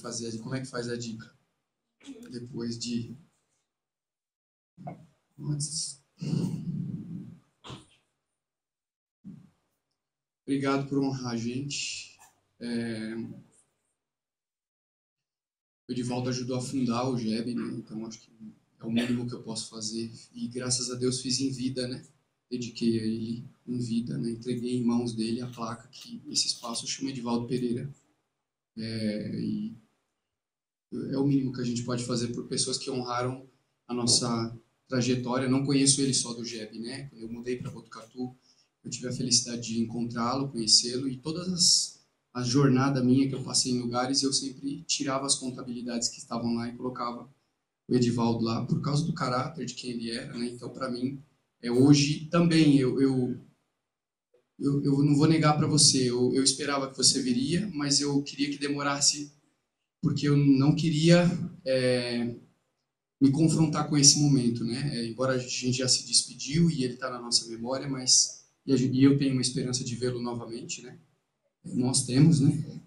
fazer? Como é que faz a dica? Depois de... Obrigado por honrar a gente. O Edivaldo ajudou a fundar o GEB, né? Então acho que é o mínimo que eu posso fazer. E graças a Deus fiz em vida, né? Dediquei a ele em vida, né? Entreguei em mãos dele a placa que esse espaço chama Edivaldo Pereira. E é o mínimo que a gente pode fazer por pessoas que honraram a nossa trajetória. Não conheço ele só do GEB, né? Quando eu mudei para Botucatu, eu tive a felicidade de encontrá-lo, conhecê-lo, e todas as jornadas minha que eu passei em lugares, eu sempre tirava as contabilidades que estavam lá e colocava o Edivaldo lá, por causa do caráter de quem ele era, né? Então, para mim, hoje também, eu não vou negar para você, eu esperava que você viria, mas eu queria que demorasse, porque eu não queria me confrontar com esse momento, né? Embora a gente já se despediu e ele está na nossa memória, mas e eu tenho uma esperança de vê-lo novamente, né? Nós temos, né?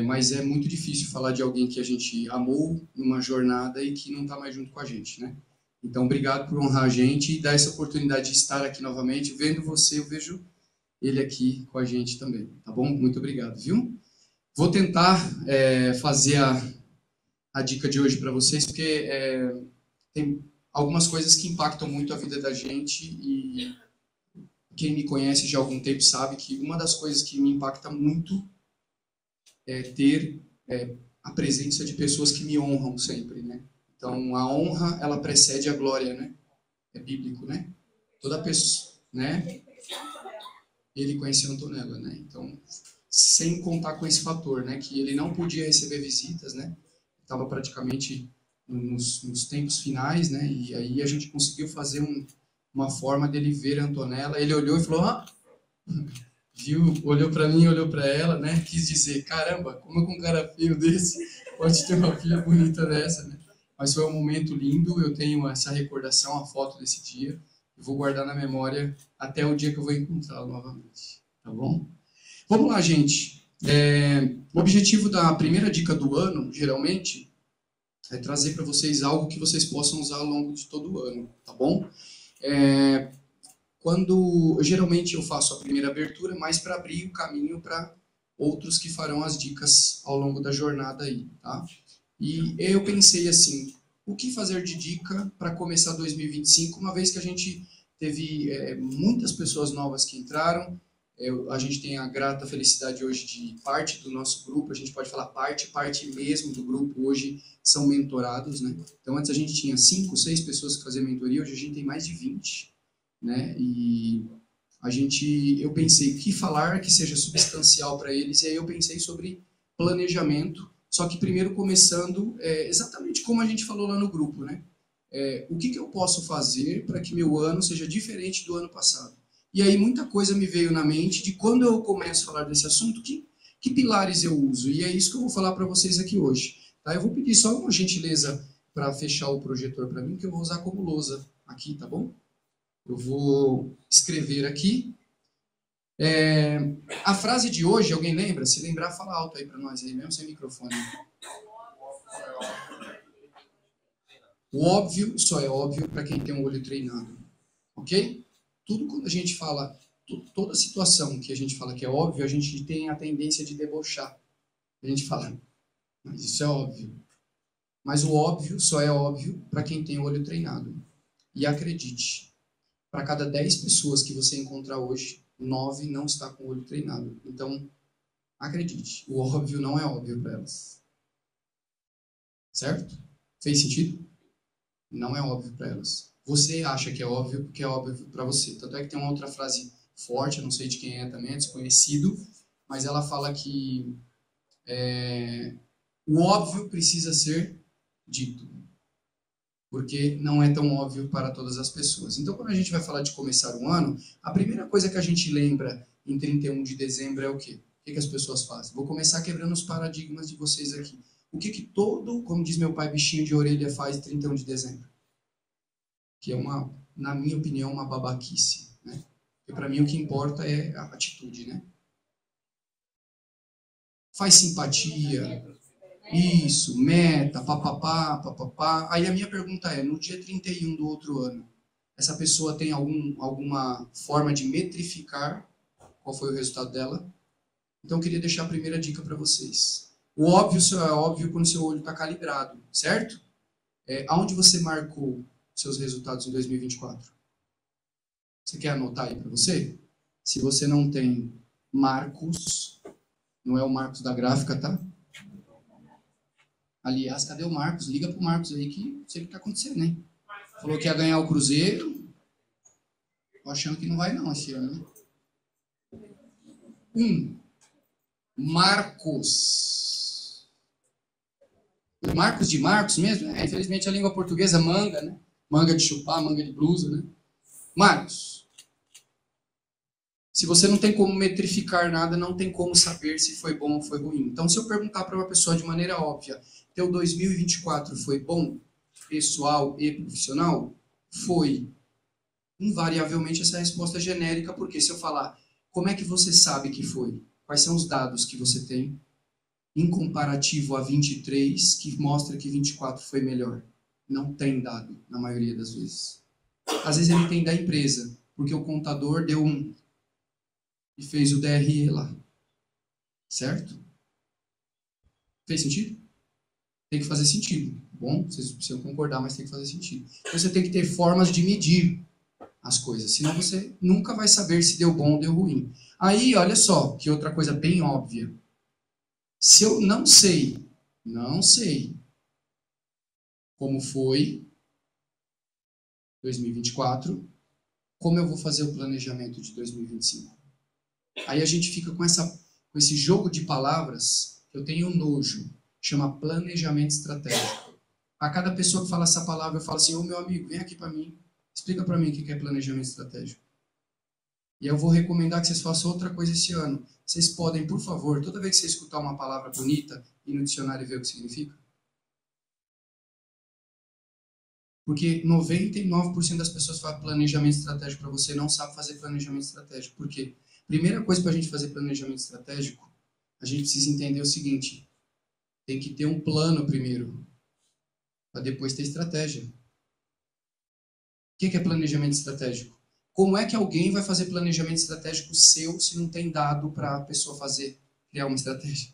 Mas é muito difícil falar de alguém que a gente amou numa jornada e que não está mais junto com a gente, né? Então, obrigado por honrar a gente e dar essa oportunidade de estar aqui novamente. Vendo você, eu vejo ele aqui com a gente também, tá bom? Muito obrigado, viu? Vou tentar fazer a dica de hoje para vocês, porque tem algumas coisas que impactam muito a vida da gente, e quem me conhece já há algum tempo sabe que uma das coisas que me impacta muito é ter a presença de pessoas que me honram sempre, né? Então, a honra, ela precede a glória, né? É bíblico, né? Toda pessoa, né? Ele conheceu Antonella, né? Então, sem contar com esse fator, né? Que ele não podia receber visitas, né? Estava praticamente nos tempos finais, né? E aí a gente conseguiu fazer uma forma dele ver a Antonella. Ele olhou e falou, viu, olhou para mim, olhou para ela, né? Quis dizer, caramba, como é que um cara feio desse pode ter uma filha bonita dessa, né? Mas foi um momento lindo, eu tenho essa recordação, a foto desse dia, e vou guardar na memória até o dia que eu vou encontrá-lo novamente, tá bom? Vamos lá, gente. O objetivo da primeira dica do ano, geralmente, é trazer para vocês algo que vocês possam usar ao longo de todo o ano, tá bom? Geralmente eu faço a primeira abertura, mas para abrir o caminho para outros que farão as dicas ao longo da jornada aí, tá? E eu pensei assim, o que fazer de dica para começar 2025, uma vez que a gente teve muitas pessoas novas que entraram. A gente tem a grata felicidade hoje de parte do nosso grupo, a gente pode falar parte mesmo do grupo hoje são mentorados, né? Então antes a gente tinha 5, 6 pessoas que faziam mentoria, hoje a gente tem mais de 20, né? E eu pensei o que falar que seja substancial para eles, e aí eu pensei sobre planejamento, só que primeiro começando exatamente como a gente falou lá no grupo, né? O que eu posso fazer para que meu ano seja diferente do ano passado? E aí muita coisa me veio na mente de quando eu começo a falar desse assunto, que pilares eu uso, e é isso que eu vou falar para vocês aqui hoje. Tá? Eu vou pedir só uma gentileza para fechar o projetor para mim, que eu vou usar como lousa aqui, tá bom? Eu vou escrever aqui. A frase de hoje, alguém lembra? Se lembrar, fala alto aí para nós, aí mesmo sem microfone. O óbvio só é óbvio para quem tem um olho treinado. Ok? Tudo quando a gente fala, toda situação que a gente fala que é óbvio, a gente tem a tendência de debochar. A gente fala, mas isso é óbvio. Mas o óbvio só é óbvio para quem tem o olho treinado. E acredite, para cada 10 pessoas que você encontrar hoje, 9 não está com o olho treinado. Então, acredite, o óbvio não é óbvio para elas. Certo? Fez sentido? Não é óbvio para elas. Você acha que é óbvio porque é óbvio para você. Tanto é que tem uma outra frase forte, eu não sei de quem é também, é desconhecido, mas ela fala que o óbvio precisa ser dito, porque não é tão óbvio para todas as pessoas. Então, quando a gente vai falar de começar um ano, a primeira coisa que a gente lembra em 31 de dezembro é o quê? O que as pessoas fazem? Vou começar quebrando os paradigmas de vocês aqui. O que todo, como diz meu pai, bichinho de orelha faz em 31 de dezembro? Que é na minha opinião, uma babaquice, né? Porque para mim o que importa é a atitude, né? Faz simpatia, Isso, meta, papapá, papapá. Aí a minha pergunta é, no dia 31 do outro ano, essa pessoa tem alguma forma de metrificar qual foi o resultado dela? Então eu queria deixar a primeira dica para vocês. O óbvio só é óbvio quando o seu olho está calibrado, certo? Aonde você marcou seus resultados em 2024? Você quer anotar aí para você? Se você não tem Marcos, não é o Marcos da gráfica, tá? Aliás, cadê o Marcos? Liga pro Marcos aí que não sei o que tá acontecendo, hein? Falou que ia ganhar o Cruzeiro. Tô achando que não vai não esse ano, né? Marcos. Marcos de Marcos mesmo? Infelizmente a língua portuguesa manga, né? Manga de chupar, manga de blusa, né? Marcos. Se você não tem como metrificar nada, não tem como saber se foi bom ou foi ruim. Então, se eu perguntar para uma pessoa de maneira óbvia, teu 2024 foi bom, pessoal e profissional? Foi. Invariavelmente essa resposta é genérica, porque se eu falar, como é que você sabe que foi? Quais são os dados que você tem em comparativo a 23 que mostra que 24 foi melhor? Não tem dado, na maioria das vezes. Às vezes ele tem da empresa, porque o contador deu e fez o DRE lá. Certo? Fez sentido? Tem que fazer sentido. Bom, vocês precisam concordar, mas tem que fazer sentido. Então você tem que ter formas de medir as coisas, senão você nunca vai saber se deu bom ou deu ruim. Aí, olha só, que outra coisa bem óbvia. Se eu não sei como foi 2024, como eu vou fazer o planejamento de 2025? Aí a gente fica com esse jogo de palavras que eu tenho nojo, chama planejamento estratégico. A cada pessoa que fala essa palavra, eu falo assim, ô meu amigo, vem aqui para mim, explica para mim o que é planejamento estratégico. E eu vou recomendar que vocês façam outra coisa esse ano. Vocês podem, por favor, toda vez que você escutar uma palavra bonita, ir no dicionário e ver o que significa. Porque 99% das pessoas que fazem planejamento estratégico para você não sabe fazer planejamento estratégico. Por quê? Primeira coisa para a gente fazer planejamento estratégico, a gente precisa entender o seguinte, tem que ter um plano primeiro, para depois ter estratégia. O que é planejamento estratégico? Como é que alguém vai fazer planejamento estratégico seu se não tem dado para a pessoa criar uma estratégia?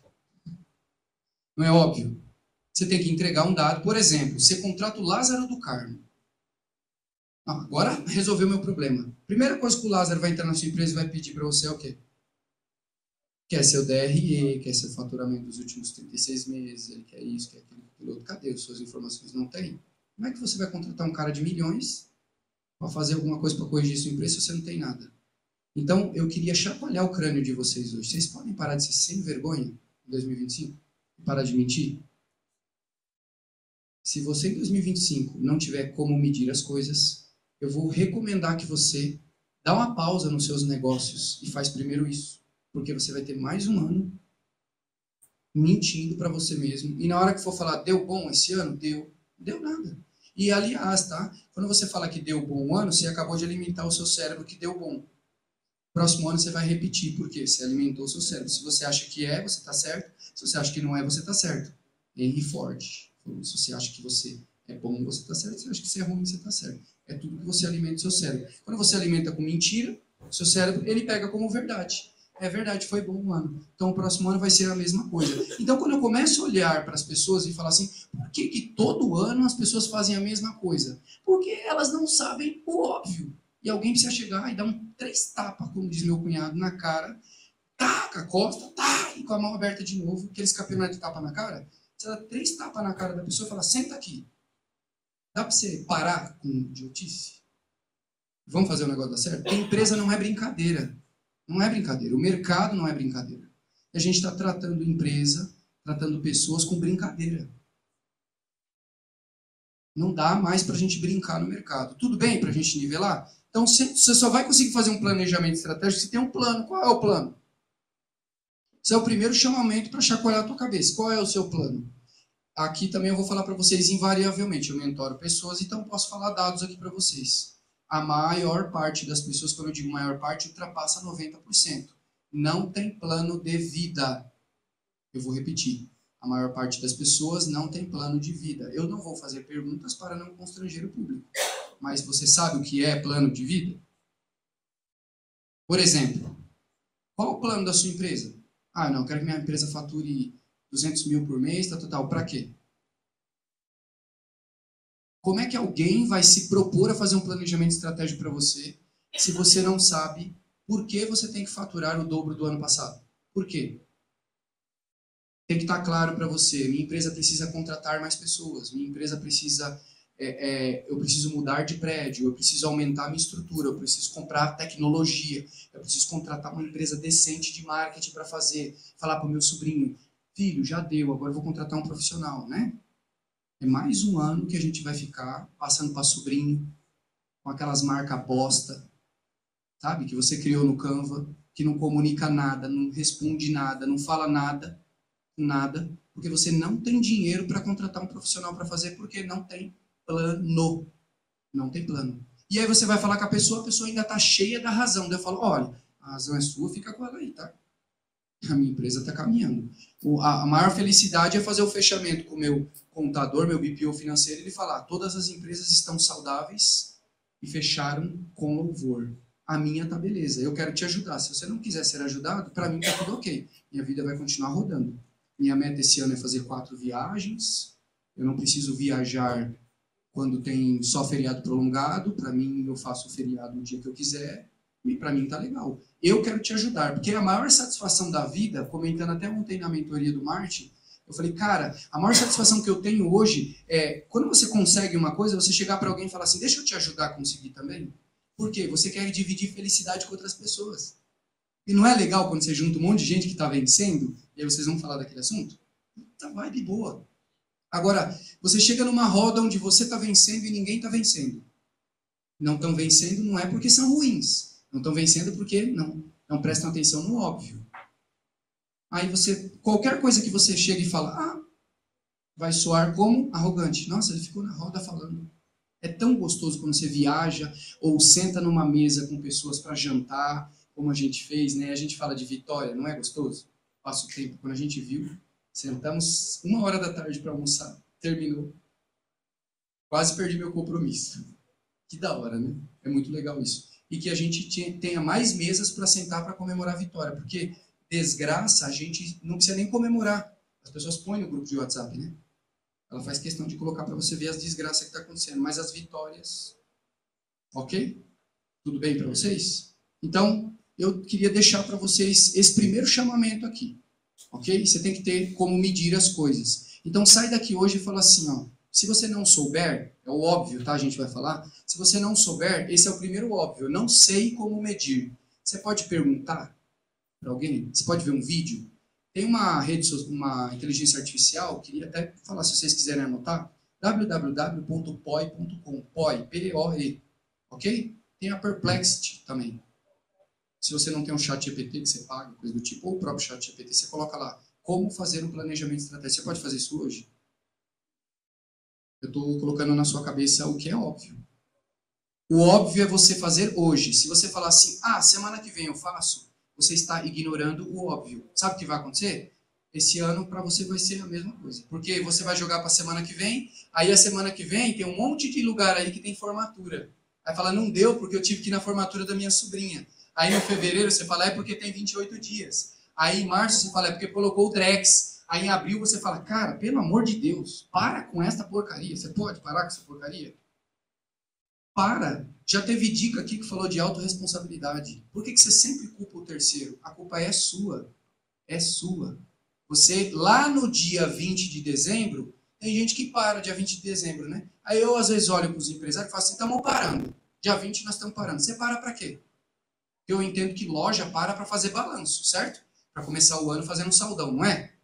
Não é óbvio? Você tem que entregar um dado. Por exemplo, você contrata o Lázaro do Carmo. Agora resolveu o meu problema. Primeira coisa que o Lázaro vai entrar na sua empresa e vai pedir para você é o quê? Quer seu DRE, quer seu faturamento dos últimos 36 meses, ele quer isso, quer aquilo, aquilo outro. Cadê as suas informações? Não tem. Como é que você vai contratar um cara de milhões para fazer alguma coisa para corrigir sua empresa se você não tem nada? Então, eu queria chacoalhar o crânio de vocês hoje. Vocês podem parar de ser sem vergonha em 2025? Parar de mentir? Se você em 2025 não tiver como medir as coisas, eu vou recomendar que você dá uma pausa nos seus negócios e faz primeiro isso. Porque você vai ter mais um ano mentindo para você mesmo. E na hora que for falar, deu bom esse ano? Deu nada. E aliás, tá? Quando você fala que deu bom um ano, você acabou de alimentar o seu cérebro que deu bom. Próximo ano você vai repetir, porque você alimentou o seu cérebro. Se você acha que você está certo. Se você acha que não você está certo. Henry Ford. Se você acha que você é bom, você está certo. Se você acha que você é ruim, você está certo. É tudo que você alimenta o seu cérebro. Quando você alimenta com mentira, o seu cérebro, ele pega como verdade. É verdade, foi bom um ano. Então o próximo ano vai ser a mesma coisa. Então quando eu começo a olhar para as pessoas e falar assim, por que todo ano as pessoas fazem a mesma coisa? Porque elas não sabem o óbvio. E alguém precisa chegar e dar 3 tapas, como diz meu cunhado, na cara, taca a costa, tá, e com a mão aberta de novo, aqueles campeonatos de tapa na cara. Você dá 3 tapas na cara da pessoa e fala, senta aqui. Dá para você parar com idiotice? Vamos fazer o negócio dar certo? Porque empresa não é brincadeira. Não é brincadeira. O mercado não é brincadeira. A gente está tratando empresa, tratando pessoas com brincadeira. Não dá mais para a gente brincar no mercado. Tudo bem para a gente nivelar? Então, você só vai conseguir fazer um planejamento estratégico se tem um plano. Qual é o plano? Esse é o primeiro chamamento para chacoalhar a tua cabeça. Qual é o seu plano? Aqui também eu vou falar para vocês invariavelmente. Eu mentoro pessoas, então posso falar dados aqui para vocês. A maior parte das pessoas, quando eu digo maior parte, ultrapassa 90%. Não tem plano de vida. Eu vou repetir. A maior parte das pessoas não tem plano de vida. Eu não vou fazer perguntas para não constranger o público. Mas você sabe o que é plano de vida? Por exemplo, qual o plano da sua empresa? Ah, não, eu quero que minha empresa fature 200 mil por mês, tal. Para quê? Como é que alguém vai se propor a fazer um planejamento estratégico para você se você não sabe por que você tem que faturar o dobro do ano passado? Por quê? Tem que estar claro para você. Minha empresa precisa contratar mais pessoas. Minha empresa precisa... eu preciso mudar de prédio. Eu preciso aumentar minha estrutura. Eu preciso comprar tecnologia. Eu preciso contratar uma empresa decente de marketing para fazer. Falar para o meu sobrinho, filho, já deu, agora eu vou contratar um profissional, né? É mais um ano que a gente vai ficar passando para sobrinho com aquelas marcas bosta, sabe? Que você criou no Canva, que não comunica nada, não responde nada, não fala nada, porque você não tem dinheiro para contratar um profissional para fazer, porque não tem plano. Não tem plano. E aí você vai falar com a pessoa ainda está cheia da razão. Daí eu falo, olha, a razão é sua, fica com ela aí, tá? A minha empresa está caminhando. A maior felicidade é fazer o fechamento com o meu contador, meu BPO financeiro, e ele falar, todas as empresas estão saudáveis e fecharam com louvor. A minha tá beleza, eu quero te ajudar. Se você não quiser ser ajudado, para mim tá tudo ok. Minha vida vai continuar rodando. Minha meta esse ano é fazer 4 viagens. Eu não preciso viajar quando tem só feriado prolongado. Para mim, eu faço o feriado no dia que eu quiser. E para mim tá legal. Eu quero te ajudar, porque a maior satisfação da vida, comentando até ontem na mentoria do Martin, eu falei, cara, a maior satisfação que eu tenho hoje é quando você consegue uma coisa, você chegar para alguém e falar assim, deixa eu te ajudar a conseguir também. Por quê? Você quer dividir felicidade com outras pessoas. E não é legal quando você junta um monte de gente que está vencendo, e aí vocês vão falar daquele assunto? Tá vibe boa. Agora, você chega numa roda onde você está vencendo e ninguém está vencendo. Não estão vencendo não é porque são ruins. Não estão vencendo porque não prestam atenção no óbvio. Aí você, qualquer coisa que você chega e fala, vai soar como arrogante. Nossa, ele ficou na roda falando. É tão gostoso quando você viaja ou senta numa mesa com pessoas para jantar, como a gente fez, né? A gente fala de vitória, não é gostoso? Passa o tempo. Quando a gente viu, sentamos 1h da tarde para almoçar. Terminou. Quase perdi meu compromisso. Que da hora, né? É muito legal isso. E que a gente tenha mais mesas para sentar para comemorar a vitória. Porque desgraça a gente não precisa nem comemorar. As pessoas põem no grupo de WhatsApp, né? Ela faz questão de colocar para você ver as desgraças que está acontecendo. Mas as vitórias... Ok? Tudo bem para vocês? Então, eu queria deixar para vocês esse primeiro chamamento aqui. Ok? Você tem que ter como medir as coisas. Então, sai daqui hoje e fala assim, ó. Se você não souber, é o óbvio, tá? A gente vai falar. Se você não souber, esse é o primeiro óbvio. Eu não sei como medir. Você pode perguntar para alguém? Você pode ver um vídeo? Tem uma inteligência artificial, queria até falar, se vocês quiserem anotar, www.poi.com, POI, P-O-E, ok? Tem a Perplexity também. Se você não tem um chat GPT que você paga, coisa do tipo, ou o próprio chat GPT, você coloca lá, como fazer um planejamento estratégico. Você pode fazer isso hoje? Eu estou colocando na sua cabeça o que é óbvio. O óbvio é você fazer hoje. Se você falar assim, semana que vem eu faço, você está ignorando o óbvio. Sabe o que vai acontecer? Esse ano para você vai ser a mesma coisa. Porque você vai jogar para a semana que vem, aí a semana que vem tem um monte de lugar aí que tem formatura. Aí fala, não deu porque eu tive que ir na formatura da minha sobrinha. Aí no fevereiro você fala, é porque tem 28 dias. Aí em março você fala, é porque colocou o Drex. Aí em abril você fala, cara, pelo amor de Deus, para com essa porcaria. Você pode parar com essa porcaria? Para. Já teve dica aqui que falou de autorresponsabilidade. Por que você sempre culpa o terceiro? A culpa é sua. É sua. Você, lá no dia 20 de dezembro, tem gente que para dia 20 de dezembro, né? Aí eu, às vezes, olho para os empresários e falo assim, estamos parando. Dia 20 nós estamos parando. Você para para quê? Eu entendo que loja para fazer balanço, certo? Para começar o ano fazendo um saldão, não é?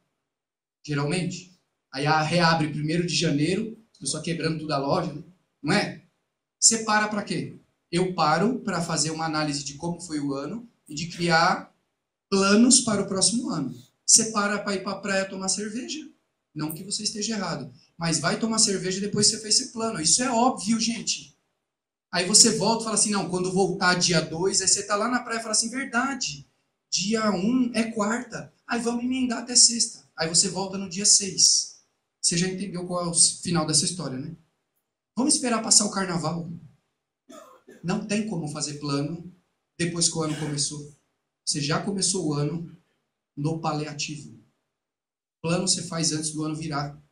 Geralmente. Aí reabre 1º de janeiro, eu só quebrando tudo a loja, né? Não é? Você para quê? Eu paro para fazer uma análise de como foi o ano e de criar planos para o próximo ano. Você para ir para a praia tomar cerveja. Não que você esteja errado. Mas vai tomar cerveja depois que você fez esse plano. Isso é óbvio, gente. Aí você volta e fala assim, não, quando voltar dia 2, aí você está lá na praia e fala assim, verdade, dia 1 é quarta. Aí vamos emendar até sexta. Aí você volta no dia 6. Você já entendeu qual é o final dessa história, né? Vamos esperar passar o carnaval. Não tem como fazer plano depois que o ano começou. Você já começou o ano no paliativo. Plano você faz antes do ano virar.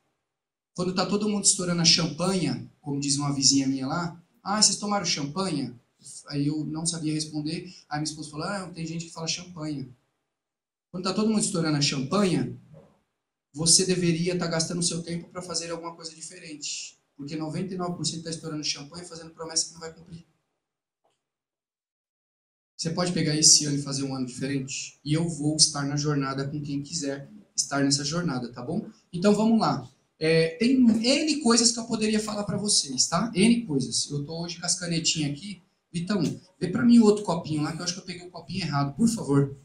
Quando tá todo mundo estourando a champanha, como diz uma vizinha minha lá, vocês tomaram champanha? Aí eu não sabia responder. Aí minha esposa falou, tem gente que fala champanha. Quando tá todo mundo estourando a champanha, você deveria estar gastando o seu tempo para fazer alguma coisa diferente. Porque 99% está estourando champanhe e fazendo promessa que não vai cumprir. Você pode pegar esse ano e fazer um ano diferente? E eu vou estar na jornada com quem quiser estar nessa jornada, tá bom? Então vamos lá. Tem N coisas que eu poderia falar para vocês, tá? N coisas. Eu tô hoje com as canetinhas aqui. Vitão, vê para mim o outro copinho lá, que eu acho que eu peguei o copinho errado, por favor.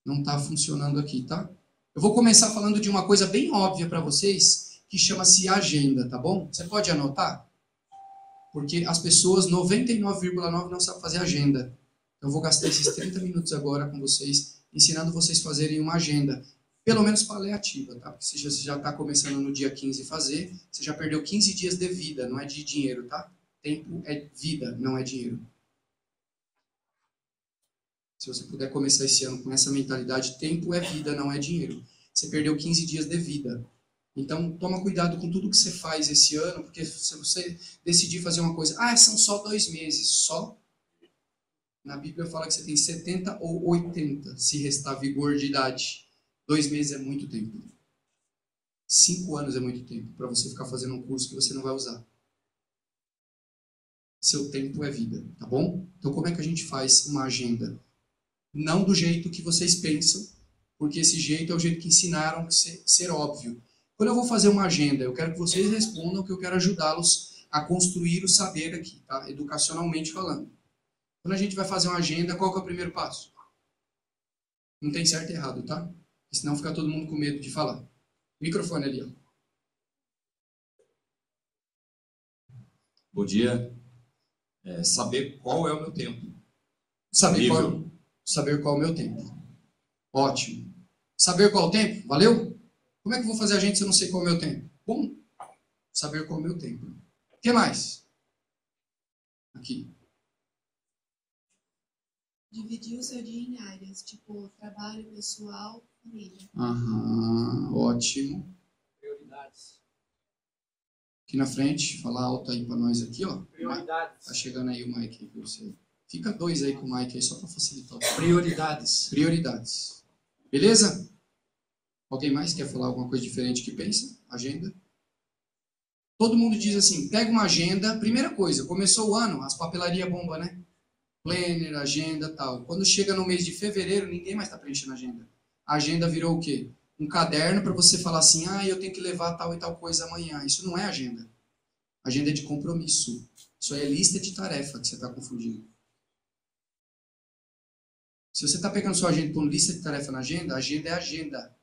Não tá funcionando aqui, tá? Eu vou começar falando de uma coisa bem óbvia para vocês, que chama-se agenda, tá bom? Você pode anotar? Porque as pessoas, 99,9% não sabem fazer agenda. Eu vou gastar esses 30 minutos agora com vocês, ensinando vocês a fazerem uma agenda, pelo menos paliativa, tá? Porque se você já está começando no dia 15 a fazer, você já perdeu 15 dias de vida, não é de dinheiro, tá? Tempo é vida, não é dinheiro. Se você puder começar esse ano com essa mentalidade, tempo é vida, não é dinheiro. Você perdeu 15 dias de vida. Então, toma cuidado com tudo que você faz esse ano, porque se você decidir fazer uma coisa, são só 2 meses, só? Na Bíblia fala que você tem 70 ou 80, se restar vigor de idade. 2 meses é muito tempo. 5 anos é muito tempo para você ficar fazendo um curso que você não vai usar. Seu tempo é vida, tá bom? Então, como é que a gente faz uma agenda? Não do jeito que vocês pensam, porque esse jeito é o jeito que ensinaram ser óbvio. Quando eu vou fazer uma agenda, eu quero que vocês respondam, que eu quero ajudá-los a construir o saber aqui, tá? Educacionalmente falando. Quando a gente vai fazer uma agenda, qual que é o primeiro passo? Não tem certo e errado, tá? Porque senão fica todo mundo com medo de falar. Microfone ali, ó. Bom dia. Saber qual é o meu tempo. Saber qual é o meu tempo. Ótimo. Saber qual é o tempo? Valeu? Como é que eu vou fazer a gente se eu não sei qual é o meu tempo? Bom, saber qual é o meu tempo. O que mais? Aqui. Dividir o seu dia em áreas, tipo trabalho, pessoal, família. Ótimo. Prioridades. Aqui na frente, falar alto aí para nós aqui, ó. Prioridades. Tá chegando aí o Mike aí pra você. Fica 2 aí com o Mike aí, só para facilitar. Prioridades. Prioridades. Beleza? Alguém mais quer falar alguma coisa diferente que pensa? Agenda? Todo mundo diz assim, pega uma agenda, primeira coisa, começou o ano, as papelarias bombam, né? Planner, agenda, tal. Quando chega no mês de fevereiro, ninguém mais está preenchendo agenda. A agenda virou o quê? Um caderno para você falar assim, eu tenho que levar tal e tal coisa amanhã. Isso não é agenda. Agenda é de compromisso. Isso aí é lista de tarefa que você está confundindo. Se você está pegando sua agenda e pondo lista de tarefa na agenda, agenda é agenda.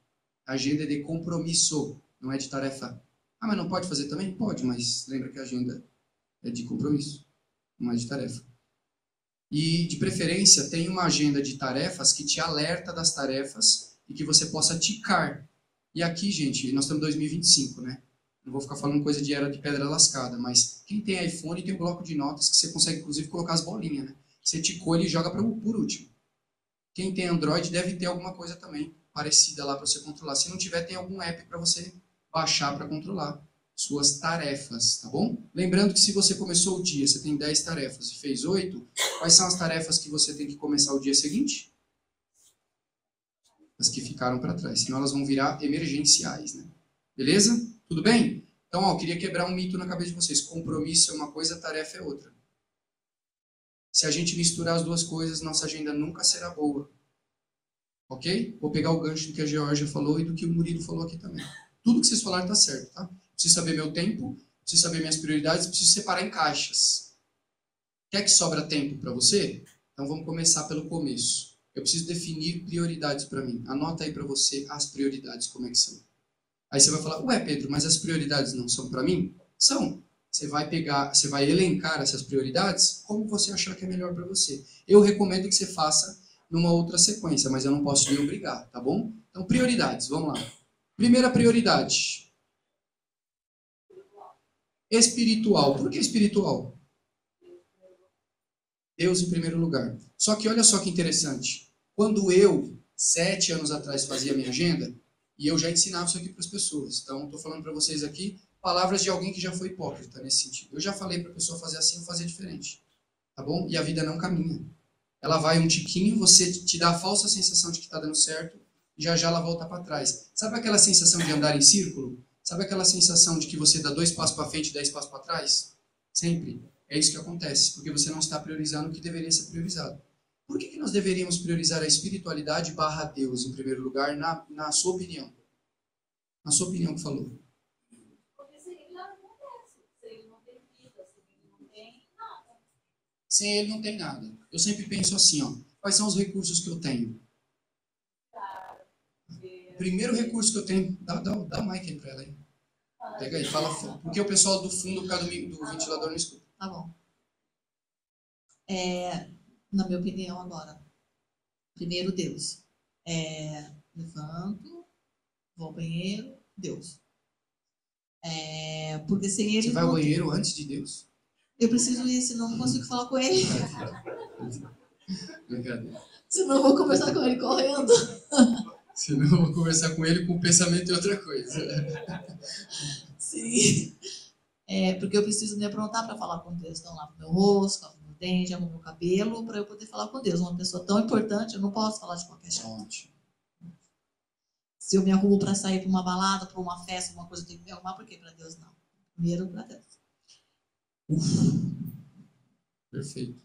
Agenda é de compromisso, não é de tarefa. Mas não pode fazer também? Pode, mas lembra que a agenda é de compromisso, não é de tarefa. E, de preferência, tem uma agenda de tarefas que te alerta das tarefas e que você possa ticar. E aqui, gente, nós estamos em 2025, né? Não vou ficar falando coisa de era de pedra lascada, mas quem tem iPhone tem um bloco de notas que você consegue, inclusive, colocar as bolinhas, né? Você ticou e joga por último. Quem tem Android deve ter alguma coisa também parecida lá para você controlar. Se não tiver, tem algum app para você baixar para controlar suas tarefas, tá bom? Lembrando que se você começou o dia, você tem 10 tarefas e fez 8, quais são as tarefas que você tem que começar o dia seguinte? As que ficaram para trás, senão elas vão virar emergenciais, né? Beleza? Tudo bem? Então, eu queria quebrar um mito na cabeça de vocês. Compromisso é uma coisa, tarefa é outra. Se a gente misturar as duas coisas, nossa agenda nunca será boa. Ok? Vou pegar o gancho do que a Georgia falou e do que o Murilo falou aqui também. Tudo que vocês falaram está certo, tá? Preciso saber meu tempo, preciso saber minhas prioridades, preciso separar em caixas. Quer que sobra tempo para você? Então vamos começar pelo começo. Eu preciso definir prioridades para mim. Anota aí para você as prioridades, como é que são. Aí você vai falar, ué Pedro, mas as prioridades não são para mim? São. Você vai elencar essas prioridades como você achar que é melhor para você. Eu recomendo que você faça numa outra sequência, mas eu não posso lhe obrigar, tá bom? Então, prioridades, vamos lá. Primeira prioridade. Espiritual. Por que espiritual? Deus em primeiro lugar. Só que olha só que interessante. Quando eu, 7 anos atrás, fazia minha agenda, e eu já ensinava isso aqui para as pessoas. Então, estou falando para vocês aqui palavras de alguém que já foi hipócrita nesse sentido. Eu já falei para a pessoa fazer assim ou fazer diferente. Tá bom? E a vida não caminha. Ela vai um tiquinho, você te dá a falsa sensação de que está dando certo, e já já ela volta para trás. Sabe aquela sensação de andar em círculo? Sabe aquela sensação de que você dá 2 passos para frente e 10 passos para trás? Sempre. É isso que acontece, porque você não está priorizando o que deveria ser priorizado. Por que nós deveríamos priorizar a espiritualidade barra Deus em primeiro lugar, na sua opinião? Na sua opinião que falou. Porque sem ele nada acontece. Sem ele não tem vida, sem ele não tem nada. Sem ele não tem nada. Eu sempre penso assim, ó. Quais são os recursos que eu tenho? O primeiro recurso que eu tenho... Dá o mic aí pra ela aí. Pega aí, fala. Porque o pessoal do fundo, por causa do ventilador, não escuta. Tá bom. Na minha opinião agora, primeiro Deus. Levanto, vou ao banheiro, Deus. Porque sem ele... Você vai ao banheiro antes de Deus? Eu preciso ir, senão não consigo falar com ele. Brincadeira. Senão eu vou conversar com ele correndo. Senão eu vou conversar com ele com o pensamento de outra coisa. Sim. Porque eu preciso me aprontar para falar com Deus. Então, lavo meu rosto, lavo meu dente, arrumo meu cabelo, para eu poder falar com Deus. Uma pessoa tão importante, eu não posso falar de qualquer jeito. Ótimo. Se eu me arrumo para sair para uma balada, para uma festa, uma coisa, eu tenho que me arrumar, por quê? Para Deus não. Primeiro para Deus. Perfeito.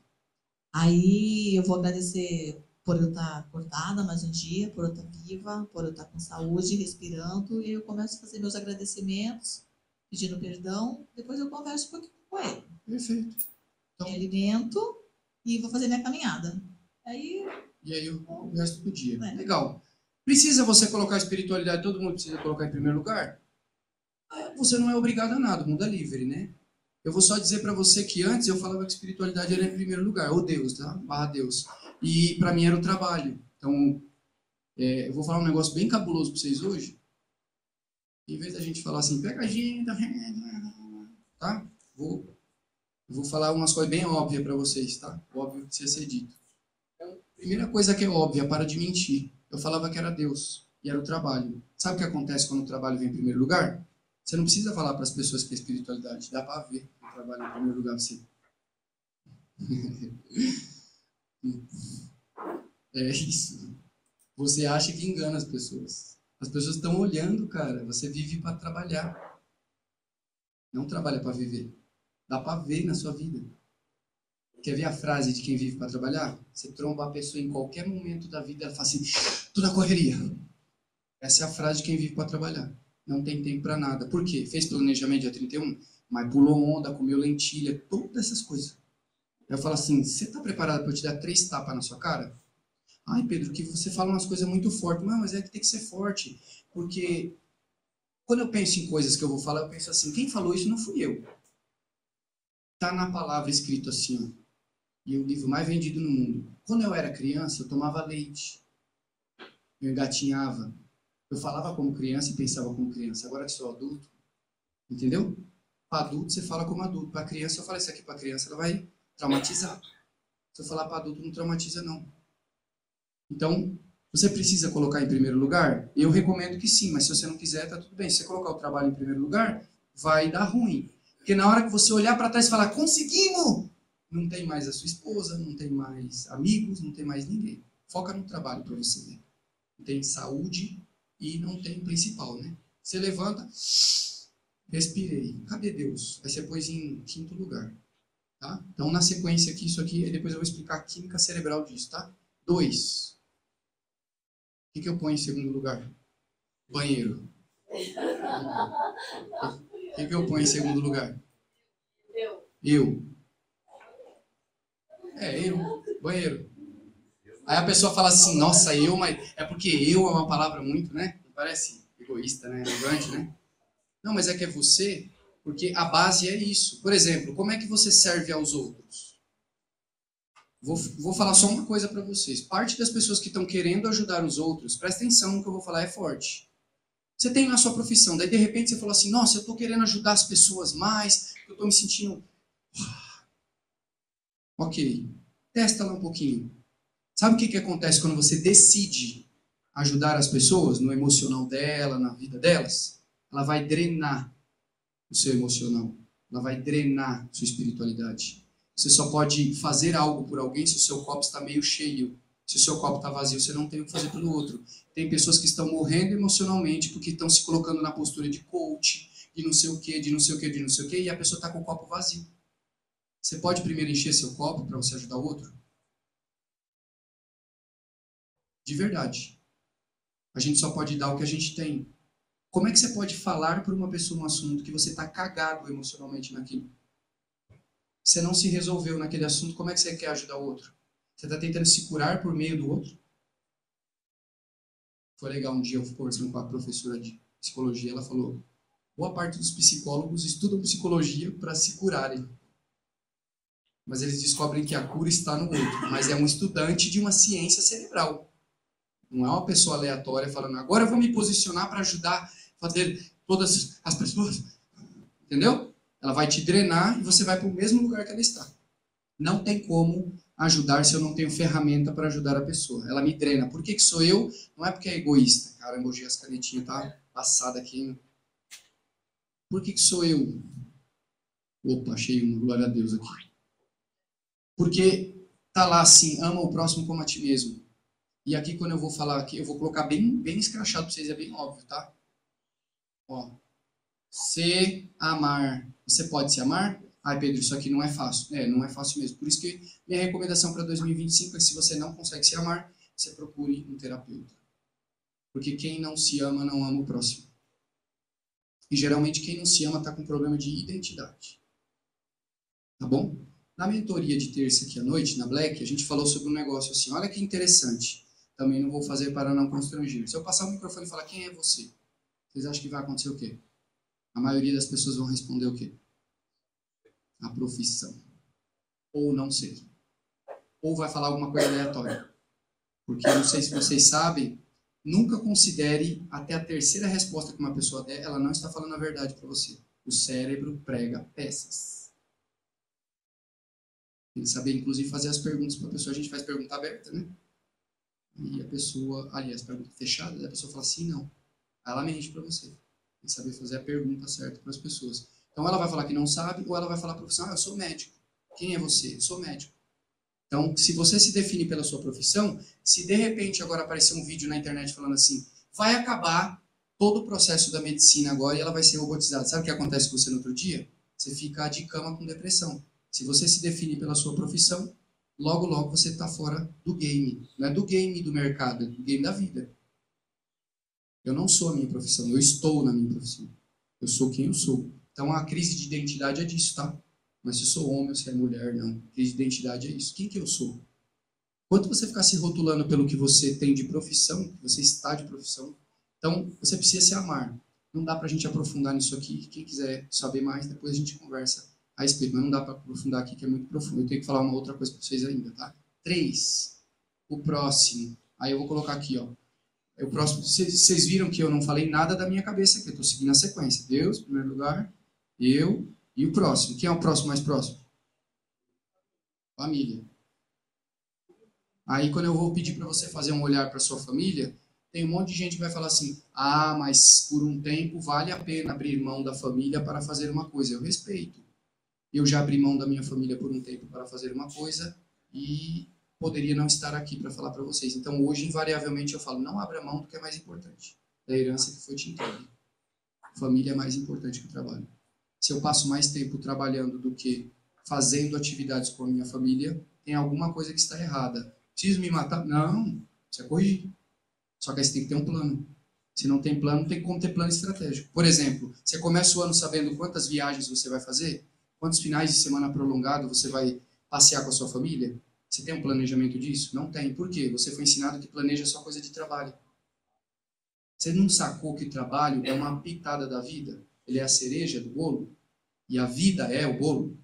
Aí eu vou agradecer por eu estar acordada mais um dia, por eu estar viva, por eu estar com saúde, respirando, e eu começo a fazer meus agradecimentos, pedindo perdão, depois eu converso um pouquinho com ele. Perfeito. Então, Me alimento e vou fazer minha caminhada. E aí o resto do dia. É. Legal. Precisa você colocar a espiritualidade, todo mundo precisa colocar em primeiro lugar? Você não é obrigado a nada, o mundo é livre, né? Eu vou só dizer para você que antes eu falava que espiritualidade era em primeiro lugar, ou Deus, tá? Barra Deus. E para mim era o trabalho. Então, eu vou falar um negócio bem cabuloso para vocês hoje. Em vez da gente falar assim, pega a agenda, tá? Vou falar umas coisas bem óbvias para vocês, tá? Óbvio que precisa ser dito. Então, primeira coisa que é óbvia, para de mentir. Eu falava que era Deus e era o trabalho. Sabe o que acontece quando o trabalho vem em primeiro lugar? Você não precisa falar para as pessoas que é espiritualidade. Dá para ver o trabalho em primeiro lugar você. É isso. Você acha que engana as pessoas. As pessoas estão olhando, cara. Você vive para trabalhar. Não trabalha para viver. Dá para ver na sua vida. Quer ver a frase de quem vive para trabalhar? Você tromba a pessoa em qualquer momento da vida, ela fala assim, tô na correria. Essa é a frase de quem vive para trabalhar. Não tem tempo para nada. Por quê? Fez planejamento dia 31, mas pulou onda, comeu lentilha, todas essas coisas. Eu falo assim, você está preparado para eu te dar 3 tapas na sua cara? Ai, Pedro, que você fala umas coisas muito fortes. Não, mas é que tem que ser forte. Porque quando eu penso em coisas que eu vou falar, eu penso assim, quem falou isso não fui eu. Tá na palavra escrito assim, ó. E o livro mais vendido no mundo. Quando eu era criança, eu tomava leite. Eu engatinhava. Eu falava como criança e pensava como criança. Agora que sou adulto, entendeu? Para adulto, você fala como adulto. Para criança, eu falo isso aqui para criança, ela vai traumatizar. Se eu falar para adulto, não traumatiza, não. Então, você precisa colocar em primeiro lugar? Eu recomendo que sim, mas se você não quiser, tá tudo bem. Se você colocar o trabalho em primeiro lugar, vai dar ruim. Porque na hora que você olhar para trás e falar, conseguimos! Não tem mais a sua esposa, não tem mais amigos, não tem mais ninguém. Foca no trabalho para você ver. Não tem saúde e não tem principal, né? Você levanta, respirei. Cadê Deus? Aí você pôs em 5º lugar. Tá? Então, na sequência aqui, isso aqui, depois eu vou explicar a química cerebral disso, tá? 2. O que eu ponho em 2º lugar? Banheiro. O que eu ponho em 2º lugar? Eu. Eu. Banheiro. Aí a pessoa fala assim, nossa, eu, mas... É porque eu é uma palavra muito, né? Parece egoísta, né? Arrogante, né? Não, mas é que é você, porque a base é isso. Por exemplo, como é que você serve aos outros? Vou falar só uma coisa para vocês. Parte das pessoas que estão querendo ajudar os outros, presta atenção no que eu vou falar, é forte. Você tem na sua profissão, daí de repente você falou assim, nossa, eu estou querendo ajudar as pessoas mais, eu estou me sentindo... Ok, testa lá um pouquinho. Sabe o que acontece quando você decide ajudar as pessoas no emocional dela, na vida delas? Ela vai drenar o seu emocional, ela vai drenar sua espiritualidade. Você só pode fazer algo por alguém se o seu copo está meio cheio. Se o seu copo está vazio, você não tem o que fazer pelo outro. Tem pessoas que estão morrendo emocionalmente porque estão se colocando na postura de coach, de não sei o quê, de não sei o quê, de não sei o quê, e a pessoa está com o copo vazio. Você pode primeiro encher seu copo para você ajudar o outro? De verdade. A gente só pode dar o que a gente tem. Como é que você pode falar para uma pessoa um assunto que você está cagado emocionalmente naquilo? Você não se resolveu naquele assunto, como é que você quer ajudar o outro? Você está tentando se curar por meio do outro? Foi legal um dia, eu fui conversando com a professora de psicologia, ela falou, boa parte dos psicólogos estudam psicologia para se curarem. Mas eles descobrem que a cura está no outro. Mas é um estudante de uma ciência cerebral. Não é uma pessoa aleatória falando, agora eu vou me posicionar para ajudar a fazer todas as pessoas. Entendeu? Ela vai te drenar e você vai para o mesmo lugar que ela está. Não tem como ajudar se eu não tenho ferramenta para ajudar a pessoa. Ela me drena. Por que sou eu? Não é porque é egoísta. Caramba, hoje as canetinhas tá passada aqui. Hein? Por que sou eu? Opa, achei uma, glória a Deus aqui. Porque tá lá assim, ama o próximo como a ti mesmo. E aqui quando eu vou falar aqui, eu vou colocar bem escrachado para vocês, é bem óbvio, tá? Ó, se amar, você pode se amar? Ai, Pedro, isso aqui não é fácil. É, não é fácil mesmo. Por isso que minha recomendação para 2025 é que se você não consegue se amar, você procure um terapeuta. Porque quem não se ama, não ama o próximo. E geralmente quem não se ama está com problema de identidade. Tá bom? Na mentoria de terça aqui à noite, na Black, a gente falou sobre um negócio assim, olha que interessante. Também não vou fazer para não constranger. Se eu passar o microfone e falar, quem é você? Vocês acham que vai acontecer o quê? A maioria das pessoas vão responder o quê? A profissão. Ou não ser. Ou vai falar alguma coisa aleatória. Porque, não sei se vocês sabem, nunca considere até a terceira resposta que uma pessoa der, ela não está falando a verdade para você. O cérebro prega peças. Tem que saber, inclusive, fazer as perguntas para a pessoa. A gente faz pergunta aberta, né? E a pessoa, aliás, pergunta fechada, a pessoa fala sim, não. Ela mente para você. Tem que saber fazer a pergunta certa para as pessoas. Então, ela vai falar que não sabe, ou ela vai falar a profissão, eu sou médico. Quem é você? Eu sou médico. Então, se você se define pela sua profissão, se de repente agora aparecer um vídeo na internet falando assim, vai acabar todo o processo da medicina agora e ela vai ser robotizada. Sabe o que acontece com você no outro dia? Você fica de cama com depressão. Se você se define pela sua profissão, logo, logo você está fora do game. Não é do game do mercado, é do game da vida. Eu não sou a minha profissão, eu estou na minha profissão. Eu sou quem eu sou. Então, a crise de identidade é disso, tá? Mas se eu sou homem ou se é mulher, não. Crise de identidade é isso. Quem que eu sou? Enquanto você ficar se rotulando pelo que você tem de profissão, que você está de profissão, então você precisa se amar. Não dá pra gente aprofundar nisso aqui. Quem quiser saber mais, depois a gente conversa a respeito. Mas não dá para aprofundar aqui, que é muito profundo. Eu tenho que falar uma outra coisa para vocês ainda, tá? 3. O próximo. Aí eu vou colocar aqui, ó. O próximo. Vocês viram que eu não falei nada da minha cabeça aqui. Eu estou seguindo a sequência. Deus, em primeiro lugar. Eu e o próximo. Quem é o próximo mais próximo? Família. Aí, quando eu vou pedir para você fazer um olhar para sua família, tem um monte de gente que vai falar assim, ah, mas por um tempo vale a pena abrir mão da família para fazer uma coisa. Eu respeito. Eu já abri mão da minha família por um tempo para fazer uma coisa e poderia não estar aqui para falar para vocês. Então, hoje, invariavelmente, eu falo, não abra mão do que é mais importante, da herança que foi te entregue. Família é mais importante que o trabalho. Se eu passo mais tempo trabalhando do que fazendo atividades com a minha família, tem alguma coisa que está errada. Preciso me matar? Não, precisa corrigir. Só que aí você tem que ter um plano. Se não tem plano, não tem como ter plano estratégico. Por exemplo, você começa o ano sabendo quantas viagens você vai fazer? Quantos finais de semana prolongados você vai passear com a sua família? Você tem um planejamento disso? Não tem. Por quê? Você foi ensinado que planeja só coisa de trabalho. Você não sacou que o trabalho é uma pitada da vida? Ele é a cereja do bolo? E a vida é o bolo?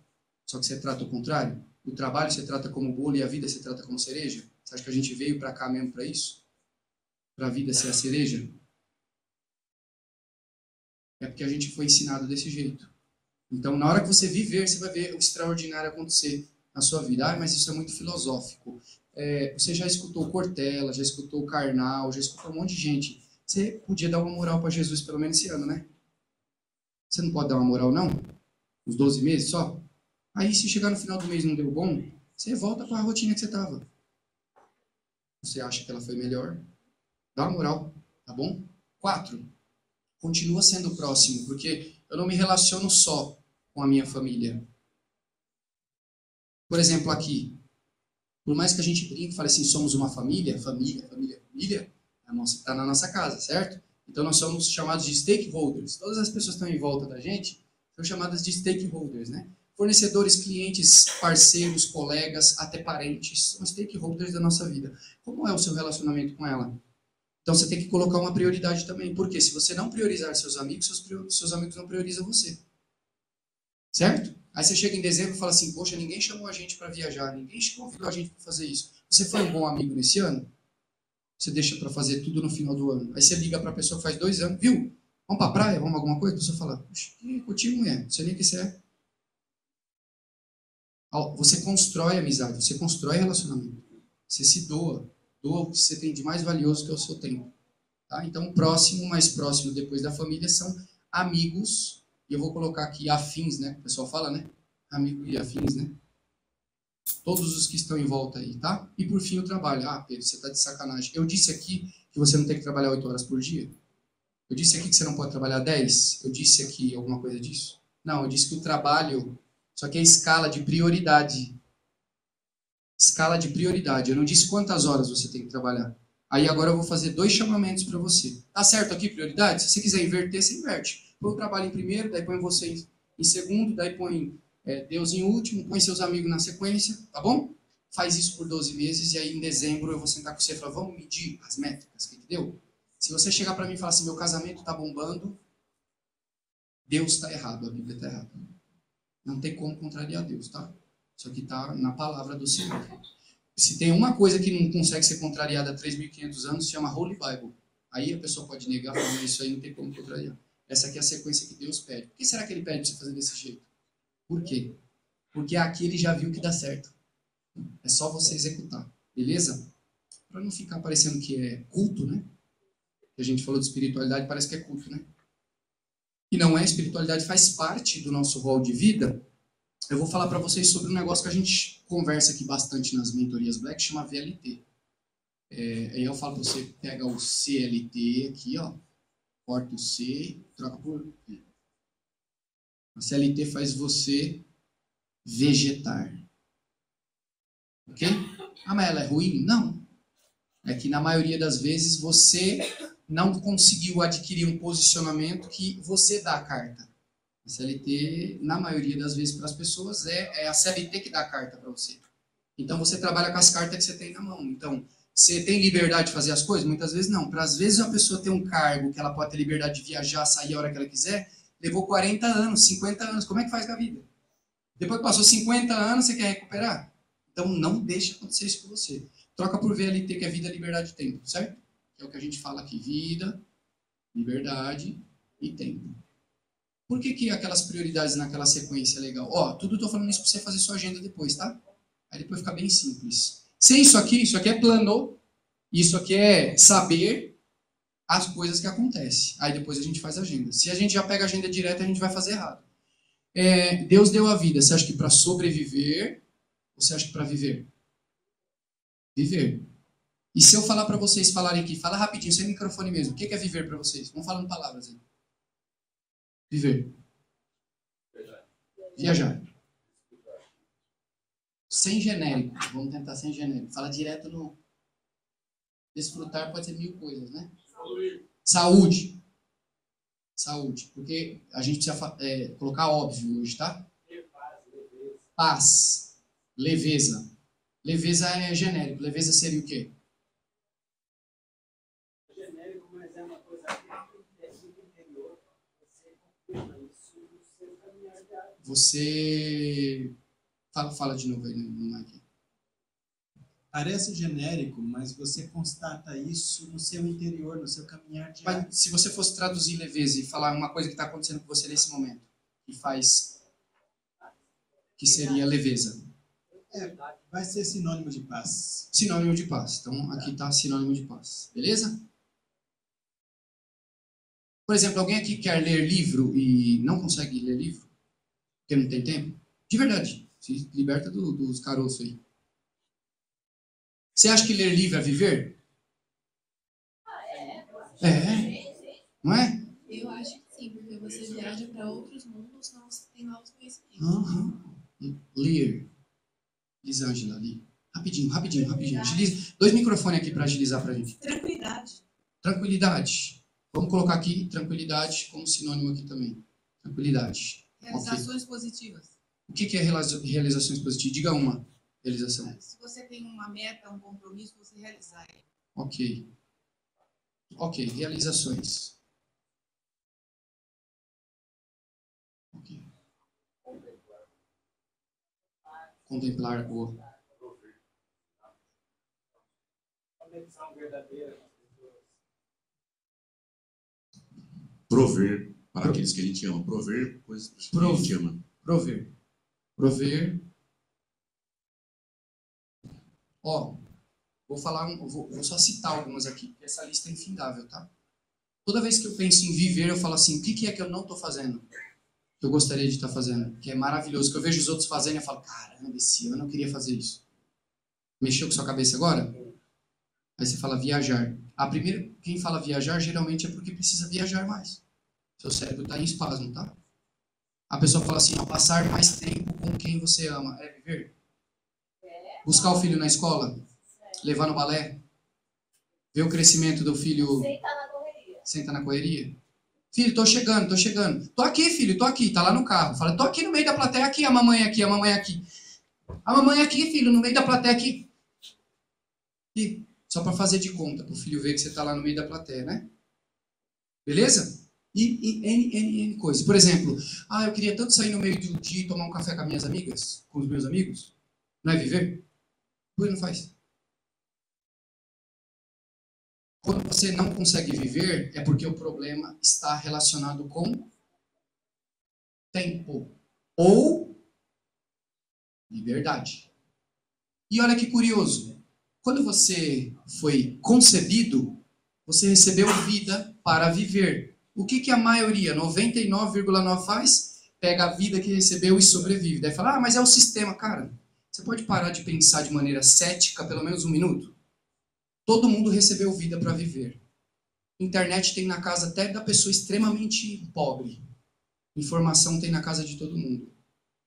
Só que você trata o contrário? O trabalho você trata como bolo e a vida você trata como cereja? Você acha que a gente veio para cá mesmo para isso? Para a vida ser a cereja? É porque a gente foi ensinado desse jeito. Então, na hora que você viver, você vai ver o extraordinário acontecer na sua vida. Ah, mas isso é muito filosófico. Você já escutou Cortella, já escutou Karnal, já escutou um monte de gente. Você podia dar uma moral para Jesus pelo menos esse ano, né? Você não pode dar uma moral, não? Uns 12 meses só? Aí, se chegar no final do mês e não deu bom, você volta para a rotina que você estava. Você acha que ela foi melhor? Dá uma moral, tá bom? 4. Continua sendo próximo, porque eu não me relaciono só com a minha família. Por exemplo, aqui, por mais que a gente brinque e fale assim, somos uma família, família, está na nossa casa, certo? Então nós somos chamados de stakeholders. Todas as pessoas que estão em volta da gente são chamadas de stakeholders, né? Fornecedores, clientes, parceiros, colegas, até parentes, são stakeholders da nossa vida. Como é o seu relacionamento com ela? Então você tem que colocar uma prioridade também. Porque se você não priorizar seus amigos, seus amigos não priorizam você. Certo? Aí você chega em dezembro e fala assim, poxa, ninguém chamou a gente para viajar, ninguém convidou a gente para fazer isso. Você foi um bom amigo nesse ano? Você deixa para fazer tudo no final do ano. Aí você liga para a pessoa que faz 2 anos, viu? Vamos para a praia? Vamos alguma coisa? A pessoa fala, puxa, contigo, mulher, não sei nem o que isso é. Você constrói amizade, você constrói relacionamento. Você se doa. Doa o que você tem de mais valioso, que é o seu tempo. Tá? Então, próximo, mais próximo depois da família são amigos. E eu vou colocar aqui afins, né? O pessoal fala, né? Amigo e afins, né? Todos os que estão em volta aí, tá? E por fim o trabalho. Ah, Pedro, você tá de sacanagem. Eu disse aqui que você não tem que trabalhar 8 horas por dia? Eu disse aqui que você não pode trabalhar 10? Eu disse aqui alguma coisa disso? Não, eu disse que o trabalho, só que é escala de prioridade. Escala de prioridade. Eu não disse quantas horas você tem que trabalhar. Aí agora eu vou fazer 2 chamamentos para você. Tá certo aqui, prioridade? Se você quiser inverter, você inverte. Põe o trabalho em primeiro, daí põe você em segundo, daí põe Deus em último, põe seus amigos na sequência, tá bom? Faz isso por 12 meses e aí em dezembro eu vou sentar com você e falar, vamos medir as métricas, que deu? Se você chegar para mim e falar assim, meu casamento tá bombando, Deus está errado, a Bíblia está errada. Não tem como contrariar Deus, tá? Isso aqui está na palavra do Senhor. Se tem uma coisa que não consegue ser contrariada há 3.500 anos, se chama Holy Bible. Aí a pessoa pode negar, falar, isso aí não tem como contrariar. Essa aqui é a sequência que Deus pede. Por que será que ele pede para você fazer desse jeito? Por quê? Porque aqui ele já viu que dá certo. É só você executar. Beleza? Para não ficar parecendo que é culto, né? Que a gente falou de espiritualidade, parece que é culto, né? E não é, espiritualidade faz parte do nosso rol de vida. Eu vou falar para vocês sobre um negócio que a gente conversa aqui bastante nas mentorias Black, chama VLT. Aí eu falo para você, pega o CLT aqui, ó, corta o C, troca por... A CLT faz você vegetar. Ok? Ah, mas ela é ruim? Não. É que na maioria das vezes você não conseguiu adquirir um posicionamento que você dá a carta. A CLT, na maioria das vezes para as pessoas, é a CLT que dá a carta para você. Então você trabalha com as cartas que você tem na mão. Então, você tem liberdade de fazer as coisas? Muitas vezes não. Para às vezes a pessoa ter um cargo que ela pode ter liberdade de viajar, sair a hora que ela quiser, levou 40 anos, 50 anos. Como é que faz com a vida? Depois que passou 50 anos, você quer recuperar? Então não deixe acontecer isso com você. Troca por VLT, que é vida, liberdade e tempo, certo? Que é o que a gente fala aqui. Vida, liberdade e tempo. Por que aquelas prioridades naquela sequência é legal? Ó, tudo eu tô falando isso para você fazer sua agenda depois, tá? Aí depois fica bem simples. Sem isso aqui é plano, isso aqui é saber as coisas que acontecem. Aí depois a gente faz a agenda. Se a gente já pega a agenda direta, a gente vai fazer errado. Deus deu a vida, você acha que para sobreviver ou você acha que para viver? Viver. E se eu falar para vocês falarem aqui, fala rapidinho, sem microfone mesmo, o que é viver para vocês? Vamos falando palavras aí. Viver. Viajar. Sem genérico. Vamos tentar sem genérico. Fala direto no... Desfrutar pode ser 1000 coisas, né? Saúde. Saúde. Porque a gente precisa colocar óbvio hoje, tá? Paz. Leveza. Leveza é genérico. Leveza seria o quê? Genérico, mas é uma coisa do interior. Você confirma isso no seu caminhar diário. Você... Fala de novo aí no mic. Parece genérico, mas você constata isso no seu interior, no seu caminhar diário. Mas se você fosse traduzir leveza e falar uma coisa que está acontecendo com você nesse momento, que seria leveza. Vai ser sinônimo de paz. Sinônimo de paz. Então, aqui está sinônimo de paz. Beleza? Por exemplo, alguém aqui quer ler livro e não consegue ler livro? Porque não tem tempo? De verdade. Se liberta dos caroços aí. Você acha que ler livro é viver? Não é? Eu acho que sim, porque você viaja para outros mundos, senão você tem novos conhecimentos. Ler. Elisângela ali. Rapidinho. Agiliza. 2 microfones aqui para agilizar para a gente. Tranquilidade. Vamos colocar aqui tranquilidade como sinônimo aqui também. Tranquilidade. Realizações positivas. O que é realizações positivas? Diga uma realização. Se você tem uma meta, um compromisso, você realizar ele. Ok, realizações. Ok. Contemplar, boa. Conexão verdadeira com as pessoas. Prover para aqueles que a gente ama. Prover coisas que a gente ama. Prover. Ó, vou só citar algumas aqui, porque essa lista é infindável, tá? Toda vez que eu penso em viver, eu falo assim, o que é que eu não estou fazendo? Que eu gostaria de estar fazendo, que é maravilhoso, que eu vejo os outros fazendo e eu falo, caramba, esse ano eu queria fazer isso. Mexeu com sua cabeça agora? Aí você fala viajar. Quem fala viajar, geralmente é porque precisa viajar mais. Seu cérebro está em espasmo, tá? A pessoa fala assim, passar mais tempo com quem você ama. É viver? Buscar o filho na escola? Levar no balé? Ver o crescimento do filho? Senta na correria. Filho, tô chegando. Tô aqui, filho, tô aqui. Tá lá no carro. Fala, tô aqui no meio da plateia, aqui, a mamãe aqui. A mamãe aqui, filho, no meio da plateia aqui. E só para fazer de conta, pro filho ver que você tá lá no meio da plateia, né? Beleza? E N coisas. Por exemplo, eu queria tanto sair no meio do dia e tomar um café com as minhas amigas, com os meus amigos. Não é viver? Por que não faz? Quando você não consegue viver, é porque o problema está relacionado com tempo ou liberdade. E olha que curioso. Quando você foi concebido, você recebeu vida para viver. O que a maioria, 99,9% faz? Pega a vida que recebeu e sobrevive. Daí fala, mas é o sistema. Cara, você pode parar de pensar de maneira cética pelo menos 1 minuto? Todo mundo recebeu vida para viver. Internet tem na casa até da pessoa extremamente pobre. Informação tem na casa de todo mundo.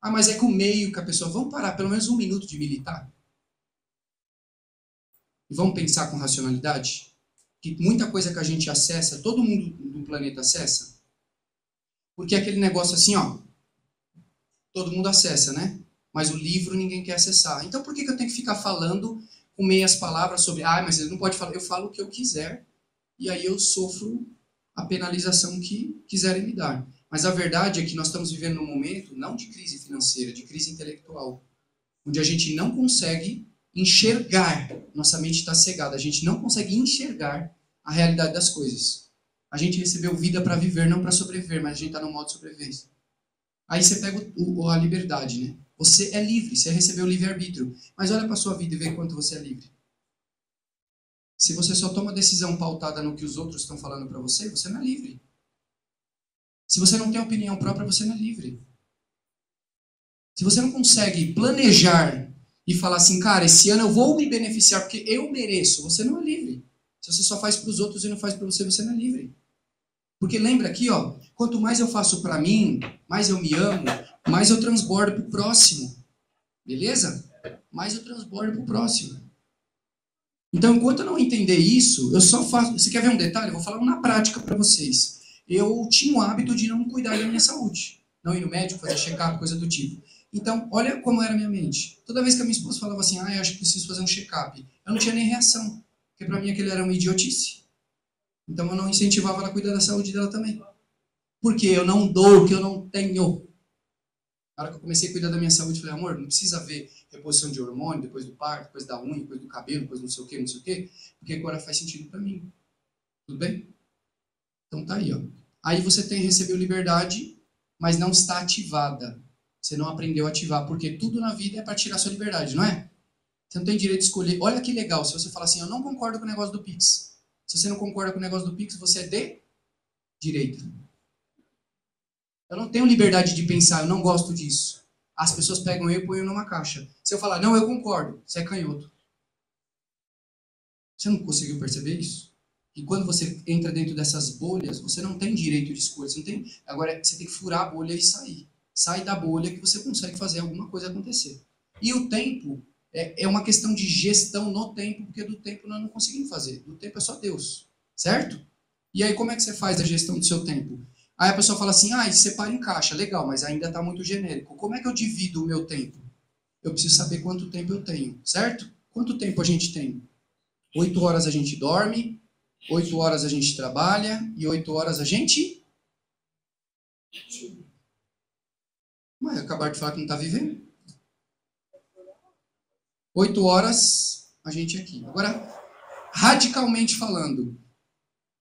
Mas é com o meio que a pessoa... Vamos parar pelo menos 1 minuto de militar? E vamos pensar com racionalidade? Que muita coisa que a gente acessa, todo mundo do planeta acessa. Porque é aquele negócio assim, todo mundo acessa, né? Mas o livro ninguém quer acessar. Então por que eu tenho que ficar falando com meias palavras sobre, mas ele não pode falar, eu falo o que eu quiser, e aí eu sofro a penalização que quiserem me dar. Mas a verdade é que nós estamos vivendo num momento, não de crise financeira, de crise intelectual, onde a gente não consegue enxergar, nossa mente está cegada, a gente não consegue enxergar a realidade das coisas. A gente recebeu vida para viver, não para sobreviver, mas a gente está no modo de sobrevivência. Aí você pega a liberdade, né? Você é livre, você recebeu o livre-arbítrio. Mas olha para a sua vida e vê quanto você é livre. Se você só toma decisão pautada no que os outros estão falando para você, você não é livre. Se você não tem opinião própria, você não é livre. Se você não consegue planejar e falar assim, cara, esse ano eu vou me beneficiar porque eu mereço, você não é livre. Se você só faz para os outros e não faz para você, você não é livre. Porque lembra aqui, quanto mais eu faço para mim, mais eu me amo, mais eu transbordo para o próximo. Beleza? Mais eu transbordo para o próximo. Então, enquanto eu não entender isso, eu só faço... Você quer ver um detalhe? Eu vou falar na prática para vocês. Eu tinha o hábito de não cuidar da minha saúde. Não ir no médico, fazer check-up, coisa do tipo. Então, olha como era a minha mente. Toda vez que a minha esposa falava assim, eu acho que preciso fazer um check-up, eu não tinha nem reação. Porque para mim aquilo era uma idiotice. Então eu não incentivava ela a cuidar da saúde dela também. Porque eu não dou o que eu não tenho. Na hora que eu comecei a cuidar da minha saúde, eu falei, amor, não precisa ver reposição de hormônio, depois do parto, depois da unha, depois do cabelo, depois não sei o quê, porque agora faz sentido para mim. Tudo bem? Então tá aí, ó. Aí você recebeu liberdade, mas não está ativada. Você não aprendeu a ativar, porque tudo na vida é para tirar sua liberdade, não é? Você não tem direito de escolher. Olha que legal, se você falar assim, eu não concordo com o negócio do Pix. Se você não concorda com o negócio do Pix, você é de direita. Eu não tenho liberdade de pensar, eu não gosto disso. As pessoas pegam eu e põem numa caixa. Se eu falar, não, eu concordo, você é canhoto. Você não conseguiu perceber isso? E quando você entra dentro dessas bolhas, você não tem direito de escolha. Você não tem... Agora, você tem que furar a bolha e sair. Sai da bolha que você consegue fazer alguma coisa acontecer. E o tempo é uma questão de gestão no tempo, porque do tempo nós não conseguimos fazer. Do tempo é só Deus. Certo? E aí, como é que você faz a gestão do seu tempo? Aí a pessoa fala assim, separa em caixa, legal, mas ainda está muito genérico. Como é que eu divido o meu tempo? Eu preciso saber quanto tempo eu tenho, certo? Quanto tempo a gente tem? 8 horas a gente dorme, 8 horas a gente trabalha e 8 horas a gente... Mas acabar de falar que não está vivendo. 8 horas a gente aqui. Agora, radicalmente falando,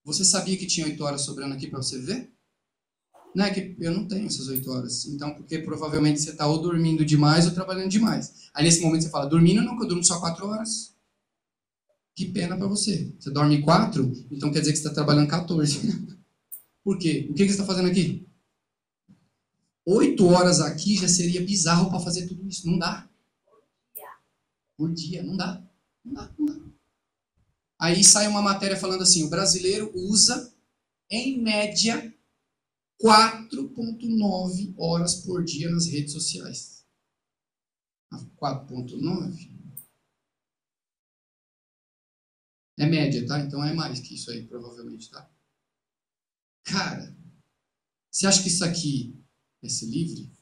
você sabia que tinha 8 horas sobrando aqui para você viver? Não é que eu não tenho essas 8 horas. Então, porque provavelmente você está ou dormindo demais ou trabalhando demais. Aí nesse momento você fala, dormindo não, que eu durmo só 4 horas. Que pena para você. Você dorme 4, então quer dizer que você está trabalhando 14. Por quê? O que você está fazendo aqui? 8 horas aqui já seria bizarro para fazer tudo isso. Não dá. Por dia, não dá. Não dá. Aí sai uma matéria falando assim, o brasileiro usa, em média, 4,9 horas por dia nas redes sociais. 4,9? É média, tá? Então é mais que isso aí, provavelmente, tá? Cara, você acha que isso aqui é ser livre?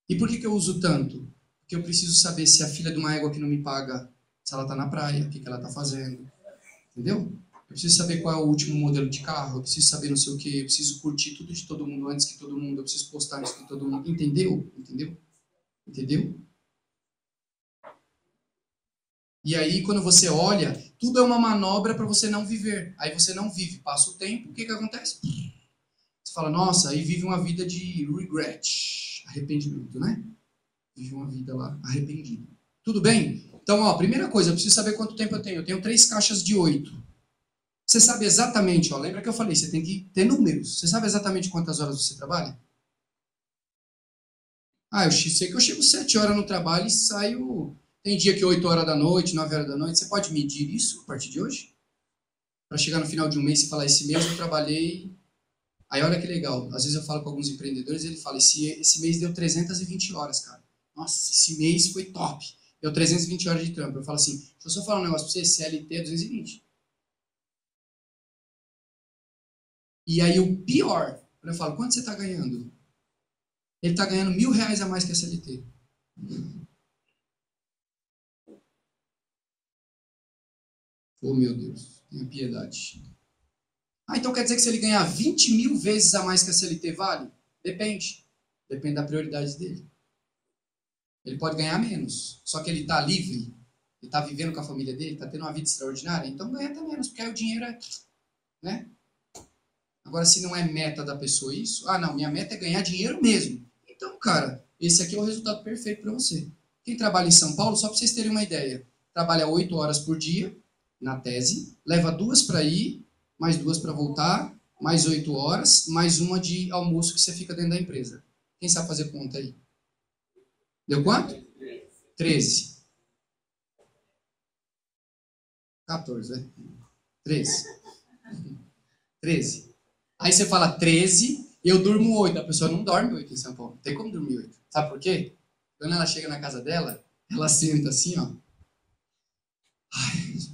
E por que eu uso tanto? Porque eu preciso saber se a filha de uma égua que não me paga, se ela tá na praia, o que ela tá fazendo. Entendeu? Eu preciso saber qual é o último modelo de carro, eu preciso saber não sei o quê, eu preciso curtir tudo de todo mundo antes que todo mundo, eu preciso postar isso de todo mundo. Entendeu? E aí, quando você olha, tudo é uma manobra para você não viver. Aí você não vive, passa o tempo, o que acontece? Você fala, nossa, aí vive uma vida de regret, arrependimento, né? Vive uma vida lá, arrependido. Tudo bem? Então, primeira coisa, eu preciso saber quanto tempo eu tenho. Eu tenho 3 caixas de 8. Você sabe exatamente, lembra que eu falei, você tem que ter números. Você sabe exatamente quantas horas você trabalha? Eu sei que eu chego 7 horas no trabalho e saio... Tem dia que 8 horas da noite, 9 horas da noite. Você pode medir isso a partir de hoje? Para chegar no final de um mês e falar, esse mês eu trabalhei... Aí olha que legal, às vezes eu falo com alguns empreendedores e ele fala, esse mês deu 320 horas, cara. Nossa, esse mês foi top. Deu 320 horas de trampo. Eu falo assim, deixa eu só falar um negócio para você, CLT é 220. E aí o pior, quando eu falo, quanto você está ganhando? Ele está ganhando R$1.000 a mais que a CLT. Oh, meu Deus, tenha piedade. Então quer dizer que se ele ganhar 20.000 vezes a mais que a CLT vale? Depende. Depende da prioridade dele. Ele pode ganhar menos, só que ele está livre, ele está vivendo com a família dele, está tendo uma vida extraordinária, então ganha até menos, porque aí o dinheiro é... Né? Agora, se não é meta da pessoa isso, não, minha meta é ganhar dinheiro mesmo. Então, cara, esse aqui é o resultado perfeito para você. Quem trabalha em São Paulo, só para vocês terem uma ideia, trabalha 8 horas por dia, na tese, leva 2 para ir, mais 2 para voltar, mais 8 horas, mais uma de almoço que você fica dentro da empresa. Quem sabe fazer conta aí? Deu quanto? 13. 14, né? 13. Aí você fala 13, eu durmo 8. A pessoa não dorme 8 em São Paulo. Não tem como dormir 8. Sabe por quê? Quando ela chega na casa dela, ela senta assim, ó.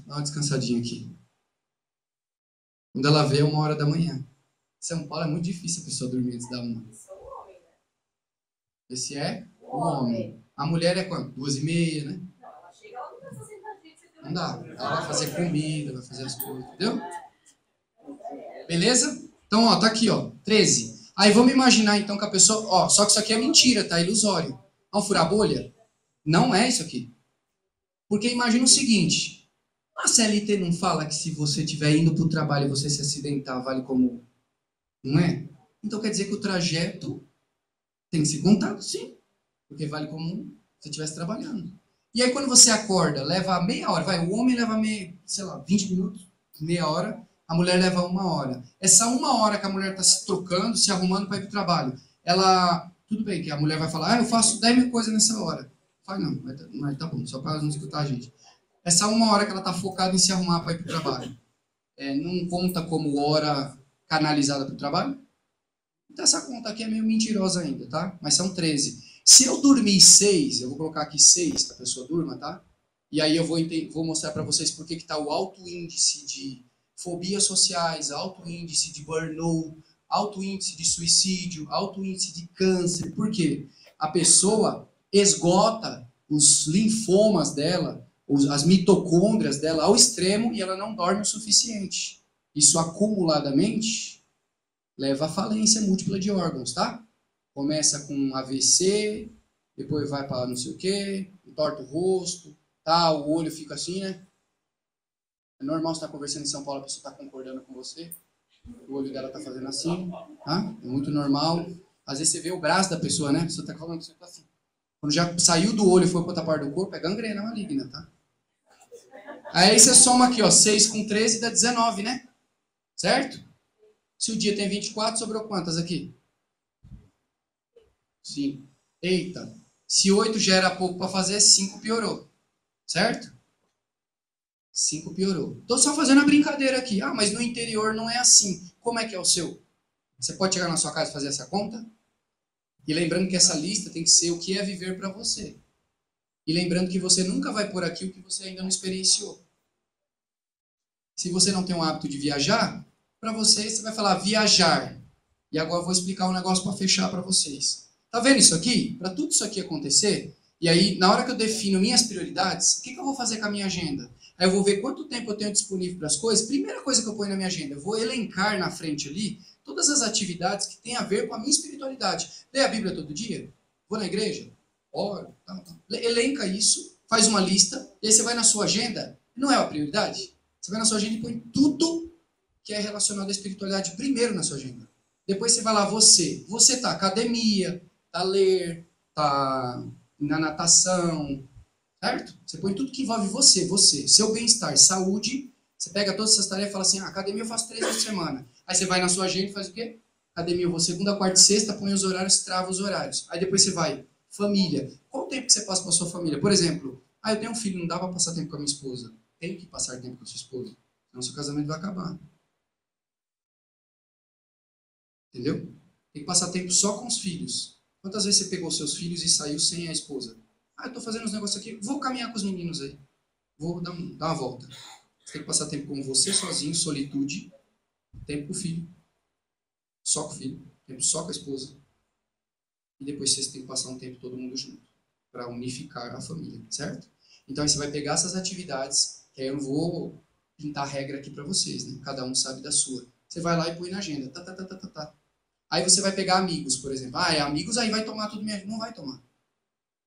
Dá uma descansadinha aqui. Quando ela vê, é 1h da manhã. São Paulo é muito difícil a pessoa dormir antes da 1. Esse é o homem. A mulher é quanto? 2h30, né? Não, ela chega, ela não vai fazer pra Não dá. Ela vai fazer comida, vai fazer as coisas, entendeu? Beleza? Então, tá aqui, 13. Aí vamos imaginar então que a pessoa... Ó, só que isso aqui é mentira, tá? Ilusório. Vamos furar a bolha? Não é isso aqui. Porque imagina o seguinte. A CLT não fala que se você estiver indo para o trabalho e você se acidentar, vale como... Não é? Então quer dizer que o trajeto tem que ser contado, sim. Porque vale como se você estivesse trabalhando. E aí quando você acorda, leva meia hora. Vai, o homem leva 20 minutos, meia hora. A mulher leva 1 hora. Essa 1 hora que a mulher está se trocando, se arrumando para ir para o trabalho, ela... Tudo bem que a mulher vai falar, eu faço 10 mil coisas nessa hora. Fala, não, mas tá bom, só para não escutar a gente. Essa 1 hora que ela está focada em se arrumar para ir para o trabalho, não conta como hora canalizada para o trabalho? Então essa conta aqui é meio mentirosa ainda, tá? Mas são 13. Se eu dormir 6, eu vou colocar aqui 6, que a pessoa durma, tá? E aí eu vou mostrar para vocês por que está o alto índice de fobias sociais, alto índice de burnout, alto índice de suicídio, alto índice de câncer. Por quê? A pessoa esgota os linfomas dela, as mitocôndrias dela ao extremo e ela não dorme o suficiente. Isso acumuladamente leva à falência múltipla de órgãos, tá? Começa com AVC, depois vai para não sei o quê, entorta o rosto, tá? O olho fica assim, né? É normal você estar conversando em São Paulo, a pessoa está concordando com você. O olho dela está fazendo assim, tá? É muito normal. Às vezes você vê o braço da pessoa, né? A pessoa está falando que você está assim. Quando já saiu do olho e foi para outra parte do corpo, é gangrena maligna, tá? Aí você soma aqui, ó, 6 com 13 dá 19, né? Certo? Se o dia tem 24, sobrou quantas aqui? 5. Eita. Se 8 já era pouco para fazer, 5 piorou. Certo? 5 piorou. Estou só fazendo a brincadeira aqui. Ah, mas no interior não é assim. Como é que é o seu? Você pode chegar na sua casa e fazer essa conta? E lembrando que essa lista tem que ser o que é viver para você. E lembrando que você nunca vai pôr aqui o que você ainda não experienciou. Se você não tem o hábito de viajar, para você vai falar viajar. E agora eu vou explicar um negócio para fechar para vocês. Tá vendo isso aqui? Para tudo isso aqui acontecer, e aí na hora que eu defino minhas prioridades, o que eu vou fazer com a minha agenda? Aí eu vou ver quanto tempo eu tenho disponível para as coisas. Primeira coisa que eu ponho na minha agenda, eu vou elencar na frente ali todas as atividades que têm a ver com a minha espiritualidade. Lê a Bíblia todo dia? Vou na igreja? Oro? Elenca isso, faz uma lista, e aí você vai na sua agenda, não é a prioridade? Você vai na sua agenda e põe tudo que é relacionado à espiritualidade primeiro na sua agenda. Depois você vai lá, você tá academia, tá ler, tá na natação, certo? Você põe tudo que envolve você, seu bem-estar, saúde. Você pega todas essas tarefas e fala assim, academia eu faço 3 vezes por semana. Aí você vai na sua agenda e faz o quê? Academia eu vou segunda, quarta e sexta, põe os horários, trava os horários. Aí depois você vai, família. Qual o tempo que você passa com a sua família? Por exemplo, eu tenho um filho, não dá pra passar tempo com a minha esposa. Tem que passar tempo com a sua esposa, senão seu casamento vai acabar. Entendeu? Tem que passar tempo só com os filhos. Quantas vezes você pegou seus filhos e saiu sem a esposa? Eu tô fazendo uns negócios aqui, vou caminhar com os meninos aí. Vou dar uma volta. Você tem que passar tempo com você sozinho, solitude. Tempo com o filho. Só com o filho. Tempo só com a esposa. E depois vocês têm que passar um tempo todo mundo junto. Para unificar a família, certo? Então aí você vai pegar essas atividades, que aí eu não vou pintar regra aqui para vocês, né? Cada um sabe da sua. Você vai lá e põe na agenda. Tá. Aí você vai pegar amigos, por exemplo. Amigos, aí vai tomar tudo minha... Não vai tomar.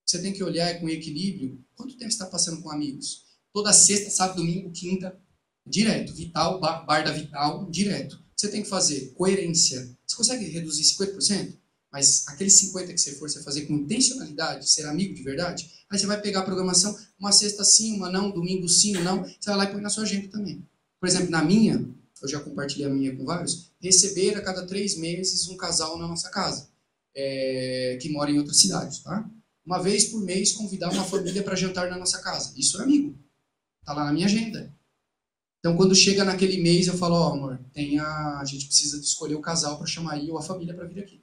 Você tem que olhar com equilíbrio. Quanto tempo você está passando com amigos? Toda sexta, sábado, domingo, quinta, direto. Vital, bar da Vital, direto. Você tem que fazer coerência. Você consegue reduzir 50%? Mas aqueles 50% que você for você fazer com intencionalidade, ser amigo de verdade, aí você vai pegar a programação, uma sexta sim, uma não, domingo sim, não. Você vai lá e põe na sua agenda também. Por exemplo, na minha, eu já compartilhei a minha com vários, receber a cada 3 meses um casal na nossa casa, que mora em outra cidade, tá? Uma vez por mês, convidar uma família para jantar na nossa casa. Isso é amigo. Está lá na minha agenda. Então, quando chega naquele mês, eu falo, amor, a gente precisa escolher o casal para chamar aí ou a família para vir aqui.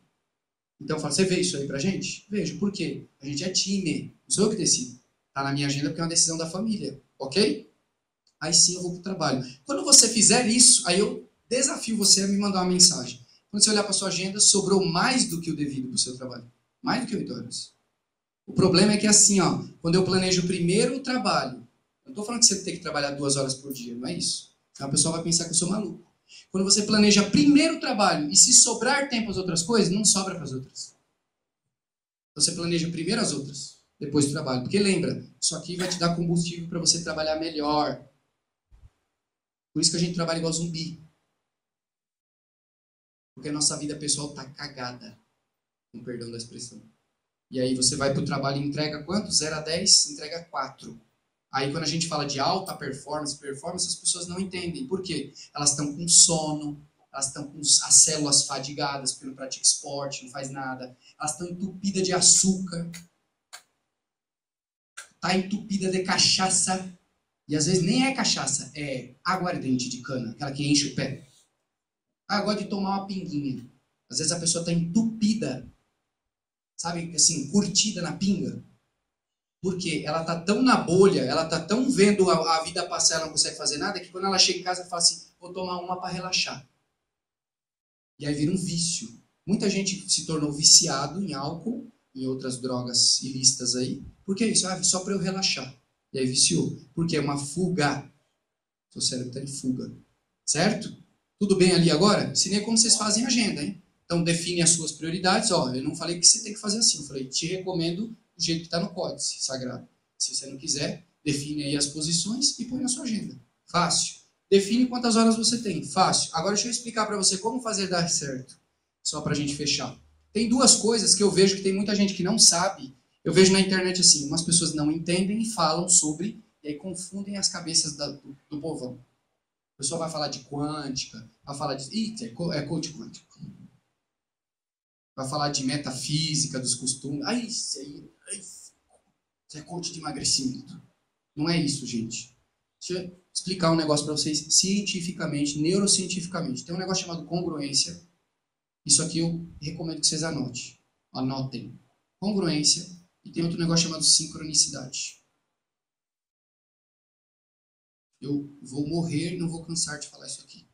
Então, eu falo, você vê isso aí pra gente? Vejo. Por quê? A gente é time. Não sou eu que decido. Está na minha agenda porque é uma decisão da família. Ok? Aí sim eu vou pro trabalho. Quando você fizer isso, aí eu desafio você a me mandar uma mensagem. Quando você olhar para sua agenda, sobrou mais do que o devido para o seu trabalho. Mais do que 8 horas. O problema é que assim, quando eu planejo primeiro o trabalho, não estou falando que você tem que trabalhar 2 horas por dia, não é isso. Senão a pessoa vai pensar que eu sou maluco. Quando você planeja primeiro o trabalho e se sobrar tempo às outras coisas, não sobra para as outras. Você planeja primeiro as outras, depois o trabalho. Porque lembra, isso aqui vai te dar combustível para você trabalhar melhor. Por isso que a gente trabalha igual zumbi. Porque a nossa vida pessoal tá cagada. Com perdão da expressão. E aí você vai para o trabalho e entrega quanto? 0 a 10, entrega 4. Aí quando a gente fala de alta performance, as pessoas não entendem. Por quê? Elas estão com sono, elas estão com as células fadigadas, porque não pratica esporte, não faz nada. Elas estão entupidas de açúcar. Está entupida de cachaça. E às vezes nem é cachaça, é aguardente de cana, aquela que enche o pé. Ah, gosta de tomar uma pinguinha. Às vezes a pessoa está entupida, sabe, assim, curtida na pinga. Por quê? Ela está tão na bolha, ela está tão vendo a vida passar, ela não consegue fazer nada, que quando ela chega em casa, ela fala assim, vou tomar uma para relaxar. E aí vira um vício. Muita gente se tornou viciado em álcool, em outras drogas ilícitas aí. Por que isso? Ah, só para eu relaxar. E aí viciou. Porque é uma fuga. Seu cérebro está em fuga. Certo? Tudo bem ali agora? Ensinei como vocês fazem agenda, hein? Então define as suas prioridades. Ó, eu não falei que você tem que fazer assim. Eu falei, te recomendo do jeito que está no códice sagrado. Se você não quiser, define aí as posições e põe na sua agenda. Fácil. Define quantas horas você tem. Fácil. Agora deixa eu explicar para você como fazer dar certo. Só para a gente fechar. Tem duas coisas que eu vejo que tem muita gente que não sabe. Eu vejo na internet assim, umas pessoas não entendem e falam sobre, e aí confundem as cabeças do povão. A pessoa vai falar de quântica, vai falar de... é coach quântico. Vai falar de metafísica, dos costumes. Isso é coach de emagrecimento. Não é isso, gente. Deixa eu explicar um negócio para vocês cientificamente, neurocientificamente. Tem um negócio chamado congruência. Isso aqui eu recomendo que vocês anotem. Congruência. E tem outro negócio chamado sincronicidade. Eu vou morrer e não vou cansar de falar isso aqui.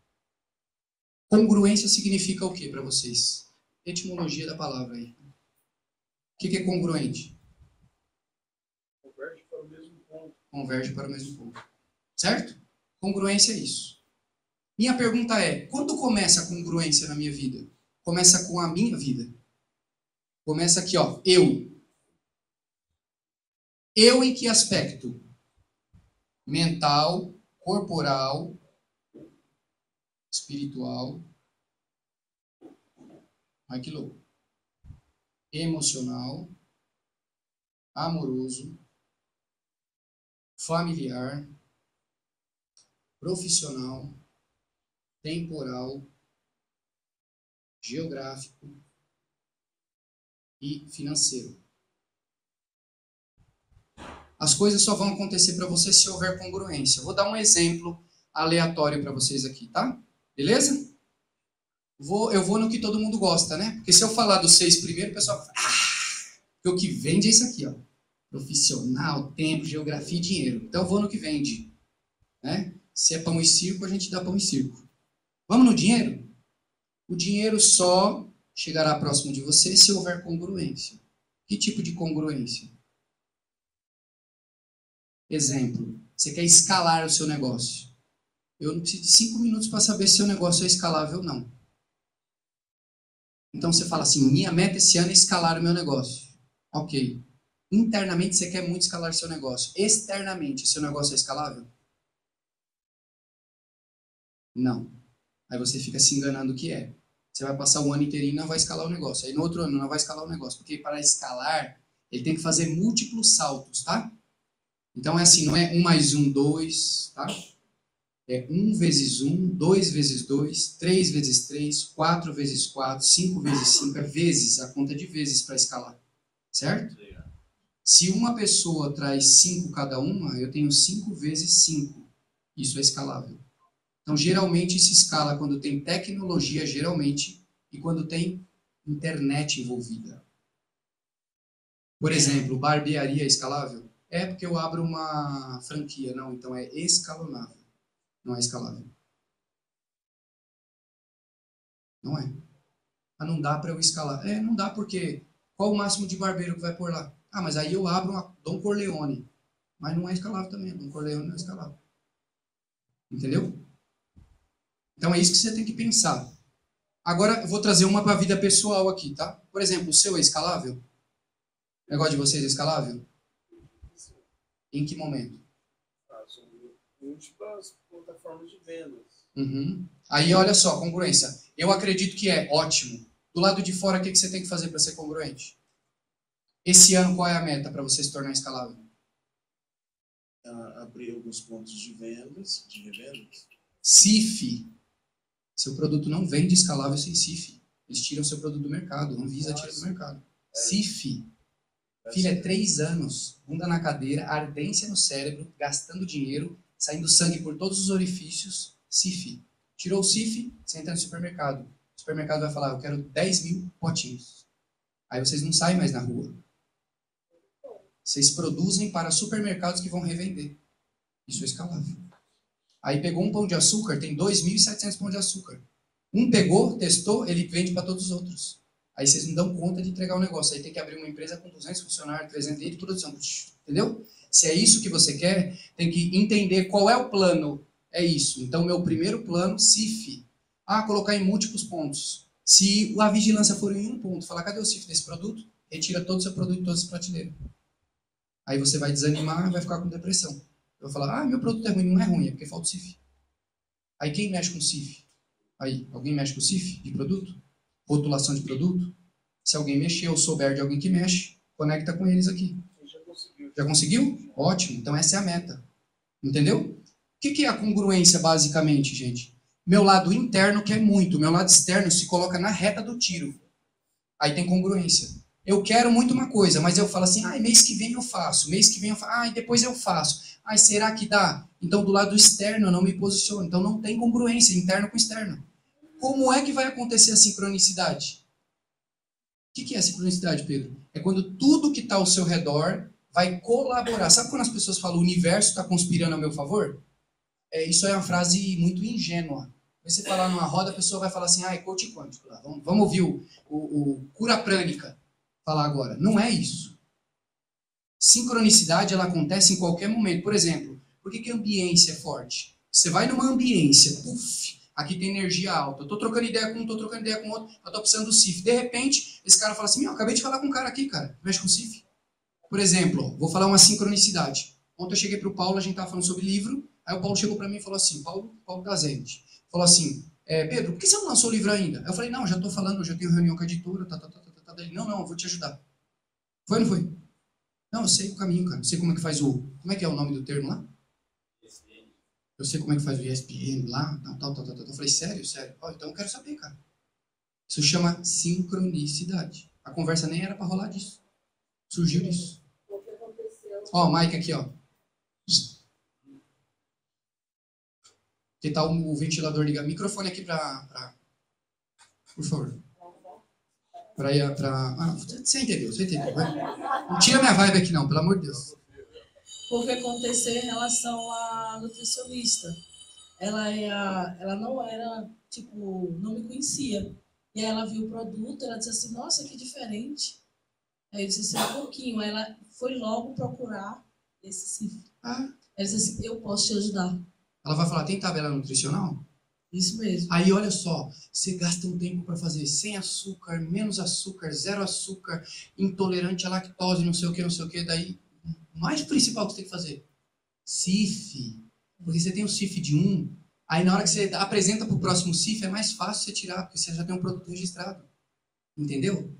Congruência significa o que para vocês? Etimologia da palavra aí. O que é congruente? Converge para o mesmo ponto. Converge para o mesmo ponto. Certo? Congruência é isso. Minha pergunta é, quando começa a congruência na minha vida? Começa com a minha vida. Começa aqui, ó, eu. Eu em que aspecto? Mental, corporal, espiritual. Ai, que louco. Emocional, amoroso, familiar, profissional, temporal, geográfico e financeiro. As coisas só vão acontecer para você se houver congruência. Vou dar um exemplo aleatório para vocês aqui, tá? Beleza? Eu vou no que todo mundo gosta, né? Porque se eu falar dos 6 primeiros, o pessoal fala, porque o que vende é isso aqui, ó. Profissional, tempo, geografia e dinheiro. Então eu vou no que vende, né? Se é pão e circo, a gente dá pão e circo. Vamos no dinheiro? O dinheiro só chegará próximo de você se houver congruência. Que tipo de congruência? Exemplo, você quer escalar o seu negócio. Eu não preciso de 5 minutos para saber se seu negócio é escalável ou não. Então você fala assim, minha meta esse ano é escalar o meu negócio. Ok. Internamente você quer muito escalar seu negócio. Externamente, seu negócio é escalável? Não. Aí você fica se enganando que é. Você vai passar o ano inteirinho e não vai escalar o negócio. Aí no outro ano não vai escalar o negócio. Porque para escalar, ele tem que fazer múltiplos saltos, tá? Então é assim, não é 1 mais 1, 2, tá? É 1 vezes 1, 2 vezes 2, 3 vezes 3, 4 vezes 4, 5 vezes 5, é vezes, a conta de vezes para escalar. Certo? Se uma pessoa traz 5 cada uma, eu tenho 5 vezes 5. Isso é escalável. Então, geralmente se escala quando tem tecnologia, geralmente, e quando tem internet envolvida. Por exemplo, barbearia é escalável? É porque eu abro uma franquia. Não, então é escalonável. Não é escalável. Não é. Mas não dá para eu escalar. Não dá porque qual o máximo de barbeiro que vai por lá? Ah, mas aí eu abro uma Dom Corleone. Mas não é escalável também. Dom Corleone não é escalável. Entendeu? Então é isso que você tem que pensar. Agora eu vou trazer uma para a vida pessoal aqui, tá? Por exemplo, o seu é escalável? O negócio de vocês é escalável? Em que momento? São múltiplas plataformas de vendas. Uhum. Aí olha só, congruência. Eu acredito que é ótimo. Do lado de fora, o que você tem que fazer para ser congruente? Esse ano, qual é a meta para você se tornar escalável? Abrir alguns pontos de vendas, de revendas. CIF. Seu produto não vende escalável sem CIF. Eles tiram seu produto do mercado. A Anvisa tira do mercado. CIF. Filho, é 3 anos. Bunda na cadeira, ardência no cérebro, gastando dinheiro, saindo sangue por todos os orifícios. CIF. Tirou o CIF, você entra no supermercado. O supermercado vai falar, eu quero 10 mil potinhos. Aí vocês não saem mais na rua. Vocês produzem para supermercados que vão revender. Isso é escalável. Aí pegou um pão de açúcar, tem 2.700 pão de açúcar. Um pegou, testou, ele vende para todos os outros. Aí vocês não dão conta de entregar o negócio. Aí tem que abrir uma empresa com 200 funcionários, 300 de produção. Entendeu? Se é isso que você quer, tem que entender qual é o plano. É isso. Então, meu primeiro plano, CIF. Colocar em múltiplos pontos. Se a vigilância for em um ponto, falar, cadê o CIF desse produto? Retira todo o seu produto de todas as prateleiras. Aí você vai desanimar e vai ficar com depressão. Eu vou falar, meu produto é ruim. Não é ruim, é porque falta o CIF. Aí quem mexe com CIF? Aí, alguém mexe com CIF de produto? Rotulação de produto? Se alguém mexer ou souber de alguém que mexe, conecta com eles aqui. Já conseguiu. Já conseguiu? Ótimo. Então essa é a meta. Entendeu? O que é a congruência, basicamente, gente? Meu lado interno quer muito. Meu lado externo se coloca na reta do tiro. Aí tem congruência. Eu quero muito uma coisa, mas eu falo assim, mês que vem eu faço. Mês que vem eu faço. E depois eu faço. Será que dá? Então, do lado externo, eu não me posiciono. Então, não tem congruência interno com externo. Como é que vai acontecer a sincronicidade? O que é a sincronicidade, Pedro? É quando tudo que está ao seu redor vai colaborar. Sabe quando as pessoas falam o universo está conspirando a meu favor? Isso é uma frase muito ingênua. Você falar numa roda, a pessoa vai falar assim, é coach quântico. Vamos ouvir o cura prânica falar agora. Não é isso. Sincronicidade, ela acontece em qualquer momento. Por exemplo, por que a ambiência é forte? Você vai numa ambiência, aqui tem energia alta. Eu estou trocando ideia com um, estou trocando ideia com outro, eu estou precisando do CIF. De repente, esse cara fala assim, eu acabei de falar com um cara aqui, cara, mexe com o CIF. Por exemplo, vou falar uma sincronicidade. Ontem eu cheguei para o Paulo, a gente estava falando sobre livro, aí o Paulo chegou para mim e falou assim, Paulo Gazente, falou assim, Pedro, por que você não lançou o livro ainda? Eu falei, não, já estou falando, já tenho reunião com a editora, Ele, não, eu vou te ajudar. Foi ou não foi? Não, eu sei o caminho, cara. Eu sei como é que faz como é que é o nome do termo lá? ESPN. Eu sei como é que faz o ESPN lá, tal. Eu falei, sério? Então eu quero saber, cara. Isso chama sincronicidade. A conversa nem era para rolar disso. Surgiu disso. Ó, Mike aqui, ó. Que tal o ventilador ligado? Microfone aqui para... Por favor. Você entendeu. Vai. Não tira minha vibe aqui não, pelo amor de Deus. O que aconteceu em relação à nutricionista? Ela não era, não me conhecia. E aí ela viu o produto, ela disse assim, nossa, que diferente. Aí eu disse assim, um pouquinho. Ela foi logo procurar esse CIF. Ela disse assim, eu posso te ajudar. Ela vai falar, tem tabela nutricional? Isso mesmo. Aí, olha só, você gasta um tempo para fazer sem açúcar, menos açúcar, 0 açúcar, intolerante à lactose, não sei o que, daí, o mais principal que você tem que fazer, CIF. Porque você tem o CIF de um, aí na hora que você apresenta para o próximo CIF, é mais fácil você tirar, porque você já tem um produto registrado. Entendeu?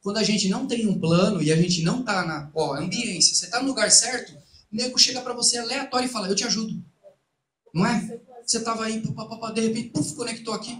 Quando a gente não tem um plano e a gente não está na ambiência, você está no lugar certo, o nego chega para você aleatório e fala, eu te ajudo. Não é? Você estava aí, de repente, conectou aqui,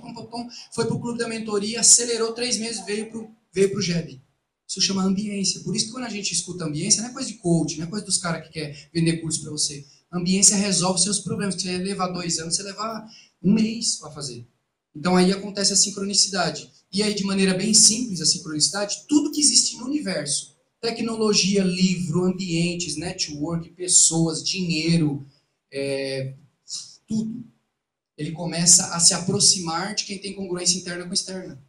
foi para o clube da mentoria, acelerou 3 meses, veio para o JEB. Isso chama ambiência. Por isso que quando a gente escuta ambiência, não é coisa de coach, não é coisa dos caras que quer vender curso para você. Ambiência resolve seus problemas, que você ia levar 2 anos, você levar 1 mês para fazer. Então aí acontece a sincronicidade. E aí, de maneira bem simples, a sincronicidade, tudo que existe no universo, tecnologia, livro, ambientes, network, pessoas, dinheiro, tudo, ele começa a se aproximar de quem tem congruência interna com externa.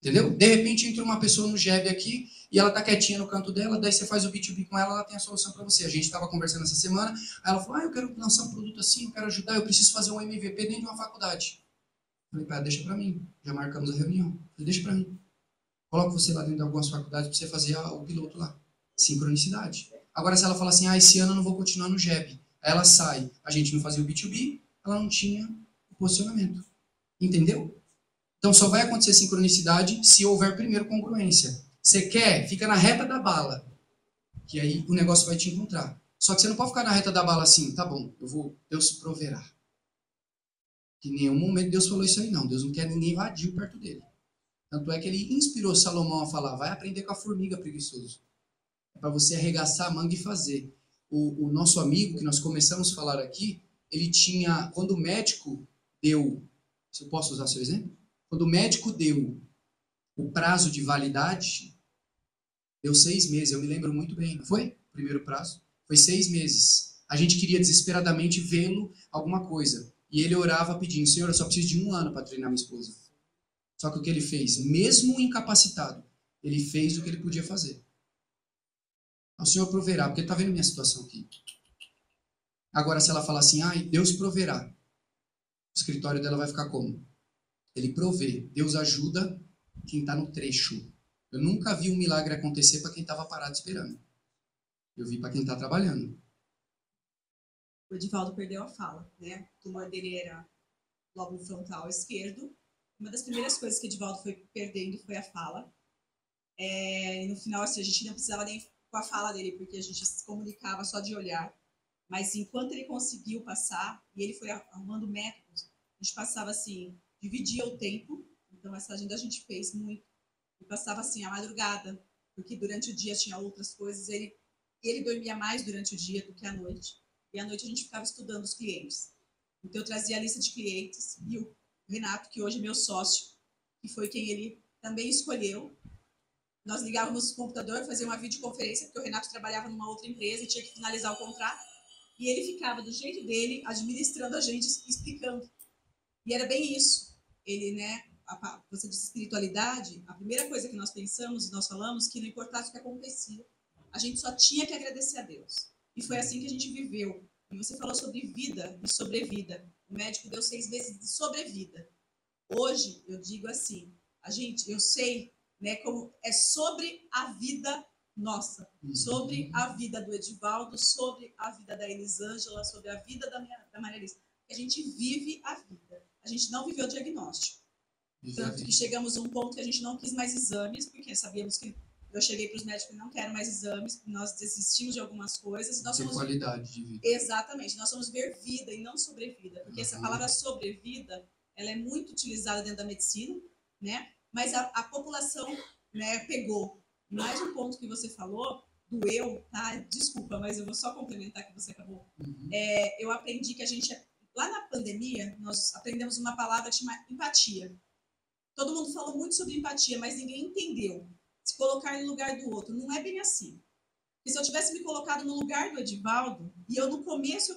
Entendeu? De repente entra uma pessoa no Jeb aqui e ela tá quietinha no canto dela, daí você faz o B2B com ela, ela tem a solução para você. A gente estava conversando essa semana, aí ela falou, eu quero lançar um produto assim, eu quero ajudar, eu preciso fazer um MVP dentro de uma faculdade. Eu falei, deixa para mim. Já marcamos a reunião. Eu falei, deixa para mim. Coloco você lá dentro de algumas faculdades para você fazer o piloto lá. Sincronicidade. Agora, se ela fala assim, esse ano eu não vou continuar no Jeb. Aí ela sai, a gente não fazia o B2B, ela não tinha o posicionamento. Entendeu? Então, só vai acontecer sincronicidade se houver primeiro congruência. Você quer? Fica na reta da bala. Que aí o negócio vai te encontrar. Só que você não pode ficar na reta da bala assim, tá bom, Deus proverá. Que em nenhum momento Deus falou isso aí, não. Deus não quer ninguém vadio perto dele. Tanto é que ele inspirou Salomão a falar, vai aprender com a formiga, preguiçoso. É para você arregaçar a manga e fazer. O nosso amigo, que nós começamos a falar aqui, ele tinha, quando o médico deu, se eu posso usar seu exemplo? Quando o médico deu o prazo de validade, deu 6 meses, eu me lembro muito bem, não foi? O primeiro prazo. Foi 6 meses. A gente queria desesperadamente vê-lo alguma coisa. E ele orava pedindo, Senhor, eu só preciso de 1 ano para treinar minha esposa. Só que o que ele fez? Mesmo incapacitado, ele fez o que ele podia fazer. O Senhor proverá, porque ele está vendo minha situação aqui. Agora, se ela falar assim, Deus proverá, o escritório dela vai ficar como? Ele provê. Deus ajuda quem está no trecho. Eu nunca vi um milagre acontecer para quem estava parado esperando. Eu vi para quem está trabalhando. O Edivaldo perdeu a fala, né? O tumor dele era lóbulo frontal esquerdo. Uma das primeiras coisas que o Edivaldo foi perdendo foi a fala. E no final, assim, a gente não precisava nem com a fala dele, porque a gente se comunicava só de olhar. Mas enquanto ele conseguiu passar, e ele foi arrumando métodos, a gente passava assim, dividia o tempo. Então, essa agenda a gente fez muito. E passava assim, a madrugada, porque durante o dia tinha outras coisas. Ele dormia mais durante o dia do que à noite. E à noite a gente ficava estudando os clientes. Então, eu trazia a lista de clientes. E o Renato, que hoje é meu sócio, que foi quem ele também escolheu. Nós ligávamos no computador, fazia uma videoconferência, porque o Renato trabalhava numa outra empresa e tinha que finalizar o contrato. E ele ficava do jeito dele, administrando a gente, explicando. E era bem isso. Ele, né, você disse espiritualidade, a primeira coisa que nós pensamos e nós falamos que não importasse o que acontecia, a gente só tinha que agradecer a Deus. E foi assim que a gente viveu. E você falou sobre vida e sobrevida. O médico deu 6 meses de sobrevida. Hoje, eu digo assim, eu sei, né, como é sobre a vida nossa, sobre a vida do Edivaldo, sobre a vida da Elisângela, sobre a vida da Maria Alice. A gente vive a vida. A gente não viveu o diagnóstico. Tanto que chegamos a um ponto que a gente não quis mais exames, porque sabíamos que eu cheguei para os médicos e não quero mais exames, nós desistimos de algumas coisas. Nós somos qualidade de vida. Exatamente, nós somos ver vida e não sobrevida, porque essa palavra sobrevida, ela é muito utilizada dentro da medicina, né? Mas a população, né, pegou. Mais um ponto que você falou, doeu, tá? Desculpa, mas eu vou só complementar que você acabou. Eu aprendi que lá na pandemia, nós aprendemos uma palavra chamada empatia. Todo mundo falou muito sobre empatia, mas ninguém entendeu. Se colocar no lugar do outro. Não é bem assim. Porque se eu tivesse me colocado no lugar do Edivaldo, e eu no começo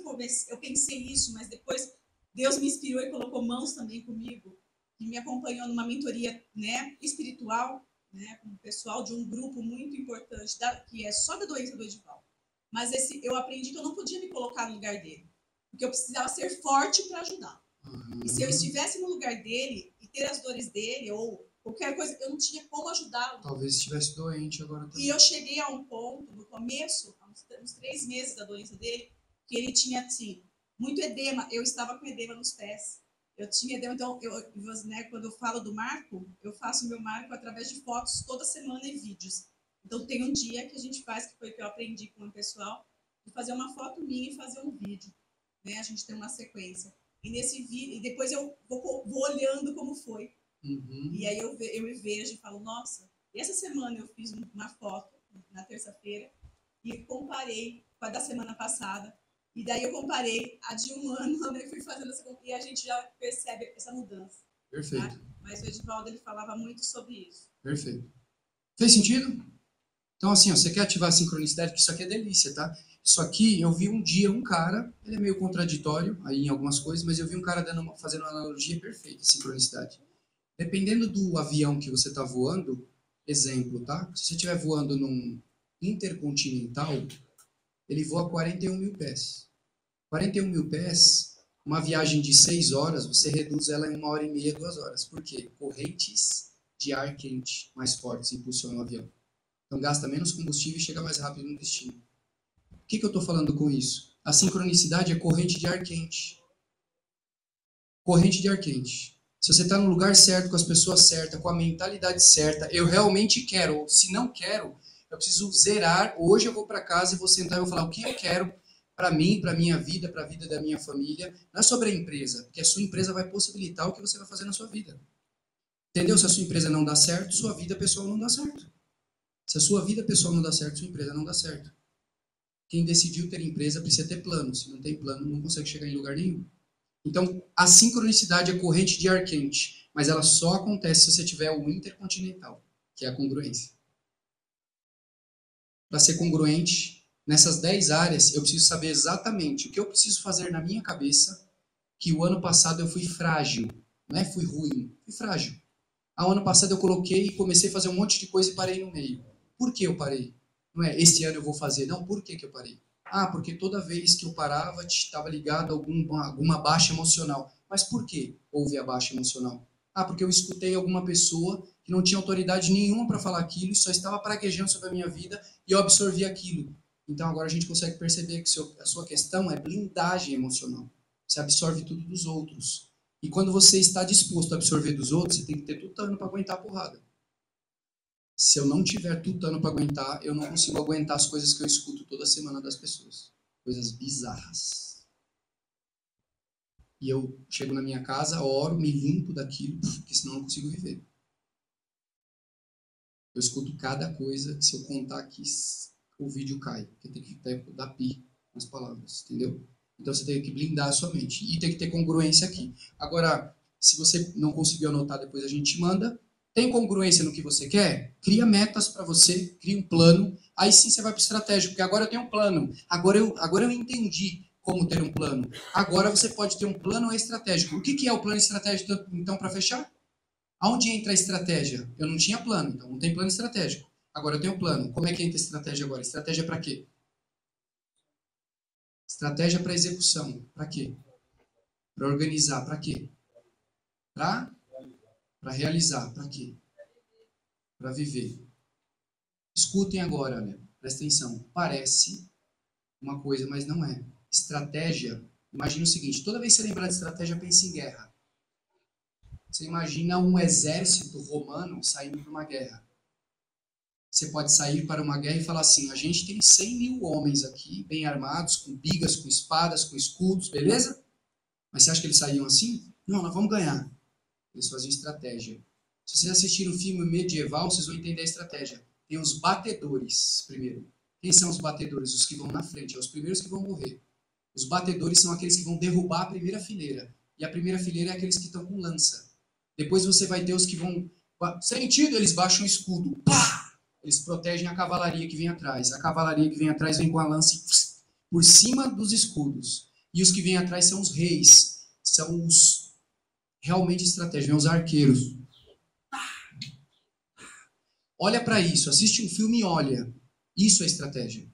eu pensei isso, mas depois Deus me inspirou e colocou mãos também comigo, e me acompanhou numa mentoria, né, espiritual, né, com o pessoal de um grupo muito importante, que é só da doença do Edivaldo. Mas eu aprendi que eu não podia me colocar no lugar dele, porque eu precisava ser forte para ajudar. E se eu estivesse no lugar dele e ter as dores dele, ou qualquer coisa, eu não tinha como ajudá-lo. Talvez estivesse doente agora também. E eu cheguei a um ponto, no começo, uns 3 meses da doença dele, que ele tinha, assim, muito edema. Eu estava com edema nos pés. Eu tinha edema, então, né, quando eu falo do marco, eu faço o meu marco através de fotos toda semana e vídeos. Então, tem um dia que a gente faz, que foi que eu aprendi com o pessoal, de fazer uma foto minha e fazer um vídeo. Né? A gente tem uma sequência. E nesse vídeo, e depois eu vou olhando como foi. E aí eu me vejo e falo, nossa, e essa semana eu fiz uma foto, na terça-feira, e comparei com a da semana passada. E daí eu comparei a de 1 ano, né, fui fazendo essa, e a gente já percebe essa mudança. Perfeito. Tá? Mas o Edivaldo, ele falava muito sobre isso. Perfeito. Fez sentido? Então, assim, ó, você quer ativar a sincronicidade, que isso aqui é delícia, tá? Isso aqui, eu vi um dia um cara, ele é meio contraditório aí em algumas coisas, mas eu vi um cara fazendo uma analogia perfeita, sincronicidade. Dependendo do avião que você está voando, exemplo, tá? Se você estiver voando num intercontinental, ele voa 41 mil pés. 41 mil pés, uma viagem de 6 horas, você reduz ela em 1h30, 2 horas. Por quê? Correntes de ar quente mais fortes impulsionam o avião. Então gasta menos combustível e chega mais rápido no destino. O que eu estou falando com isso? A sincronicidade é corrente de ar quente. Corrente de ar quente. Se você está no lugar certo, com as pessoas certas, com a mentalidade certa, eu realmente quero, ou se não quero, eu preciso zerar. Hoje eu vou para casa e vou sentar e vou falar o que eu quero para mim, para a minha vida, para a vida da minha família. Não é sobre a empresa, porque a sua empresa vai possibilitar o que você vai fazer na sua vida. Entendeu? Se a sua empresa não dá certo, sua vida pessoal não dá certo. Se a sua vida pessoal não dá certo, sua empresa não dá certo. Quem decidiu ter empresa precisa ter plano. Se não tem plano, não consegue chegar em lugar nenhum. Então, a sincronicidade é corrente de ar quente, mas ela só acontece se você tiver o intercontinental, que é a congruência. Para ser congruente, nessas 10 áreas, eu preciso saber exatamente o que eu preciso fazer na minha cabeça, que o ano passado eu fui frágil, não é fui ruim, fui frágil. O ano passado eu coloquei e comecei a fazer um monte de coisa e parei no meio. Por que eu parei? Não é, este ano eu vou fazer. Não, por que eu parei? Porque toda vez que eu parava, estava ligado a alguma baixa emocional. Mas por que houve a baixa emocional? Porque eu escutei alguma pessoa que não tinha autoridade nenhuma para falar aquilo e só estava praguejando sobre a minha vida e eu absorvi aquilo. Então agora a gente consegue perceber que a sua questão é blindagem emocional. Você absorve tudo dos outros. E quando você está disposto a absorver dos outros, você tem que ter tutano para aguentar a porrada. Se eu não tiver tutano para aguentar, eu não consigo aguentar as coisas que eu escuto toda semana das pessoas. Coisas bizarras. E eu chego na minha casa, oro, me limpo daquilo, porque senão eu não consigo viver. Eu escuto cada coisa, que se eu contar aqui, o vídeo cai. Porque tem que dar pi nas palavras, entendeu? Então você tem que blindar a sua mente. E tem que ter congruência aqui. Agora, se você não conseguiu anotar, depois a gente manda. Tem congruência no que você quer? Cria metas para você, cria um plano. Aí sim você vai para o estratégico, porque agora eu tenho um plano. Agora eu entendi como ter um plano. Agora você pode ter um plano estratégico. O que é o plano estratégico, então, para fechar? Aonde entra a estratégia? Eu não tinha plano, então não tem plano estratégico. Agora eu tenho plano. Como é que entra a estratégia agora? Estratégia para quê? Estratégia para execução. Para quê? Para organizar. Para quê? Para realizar. Para quê? Para viver. Escutem agora, olha. Presta atenção. Parece uma coisa, mas não é. Estratégia. Imagina o seguinte. Toda vez que você lembrar de estratégia, pense em guerra. Você imagina um exército romano saindo para uma guerra. Você pode sair para uma guerra e falar assim, a gente tem 100 mil homens aqui, bem armados, com bigas, com espadas, com escudos, beleza? Mas você acha que eles saíam assim? Não, nós vamos ganhar. Eles faziam estratégia. Se vocês assistirem um filme medieval, vocês vão entender a estratégia. Tem os batedores, primeiro. Quem são os batedores? Os que vão na frente, os primeiros que vão morrer. Os batedores são aqueles que vão derrubar a primeira fileira. E a primeira fileira é aqueles que estão com lança. Depois você vai ter os que vão... Sentido, eles baixam o escudo. Pá! Eles protegem a cavalaria que vem atrás. A cavalaria que vem atrás vem com a lança por cima dos escudos. E os que vêm atrás são os reis. São os realmente estratégicos. Vêm os arqueiros. Olha para isso. Assiste um filme e olha. Isso é estratégia.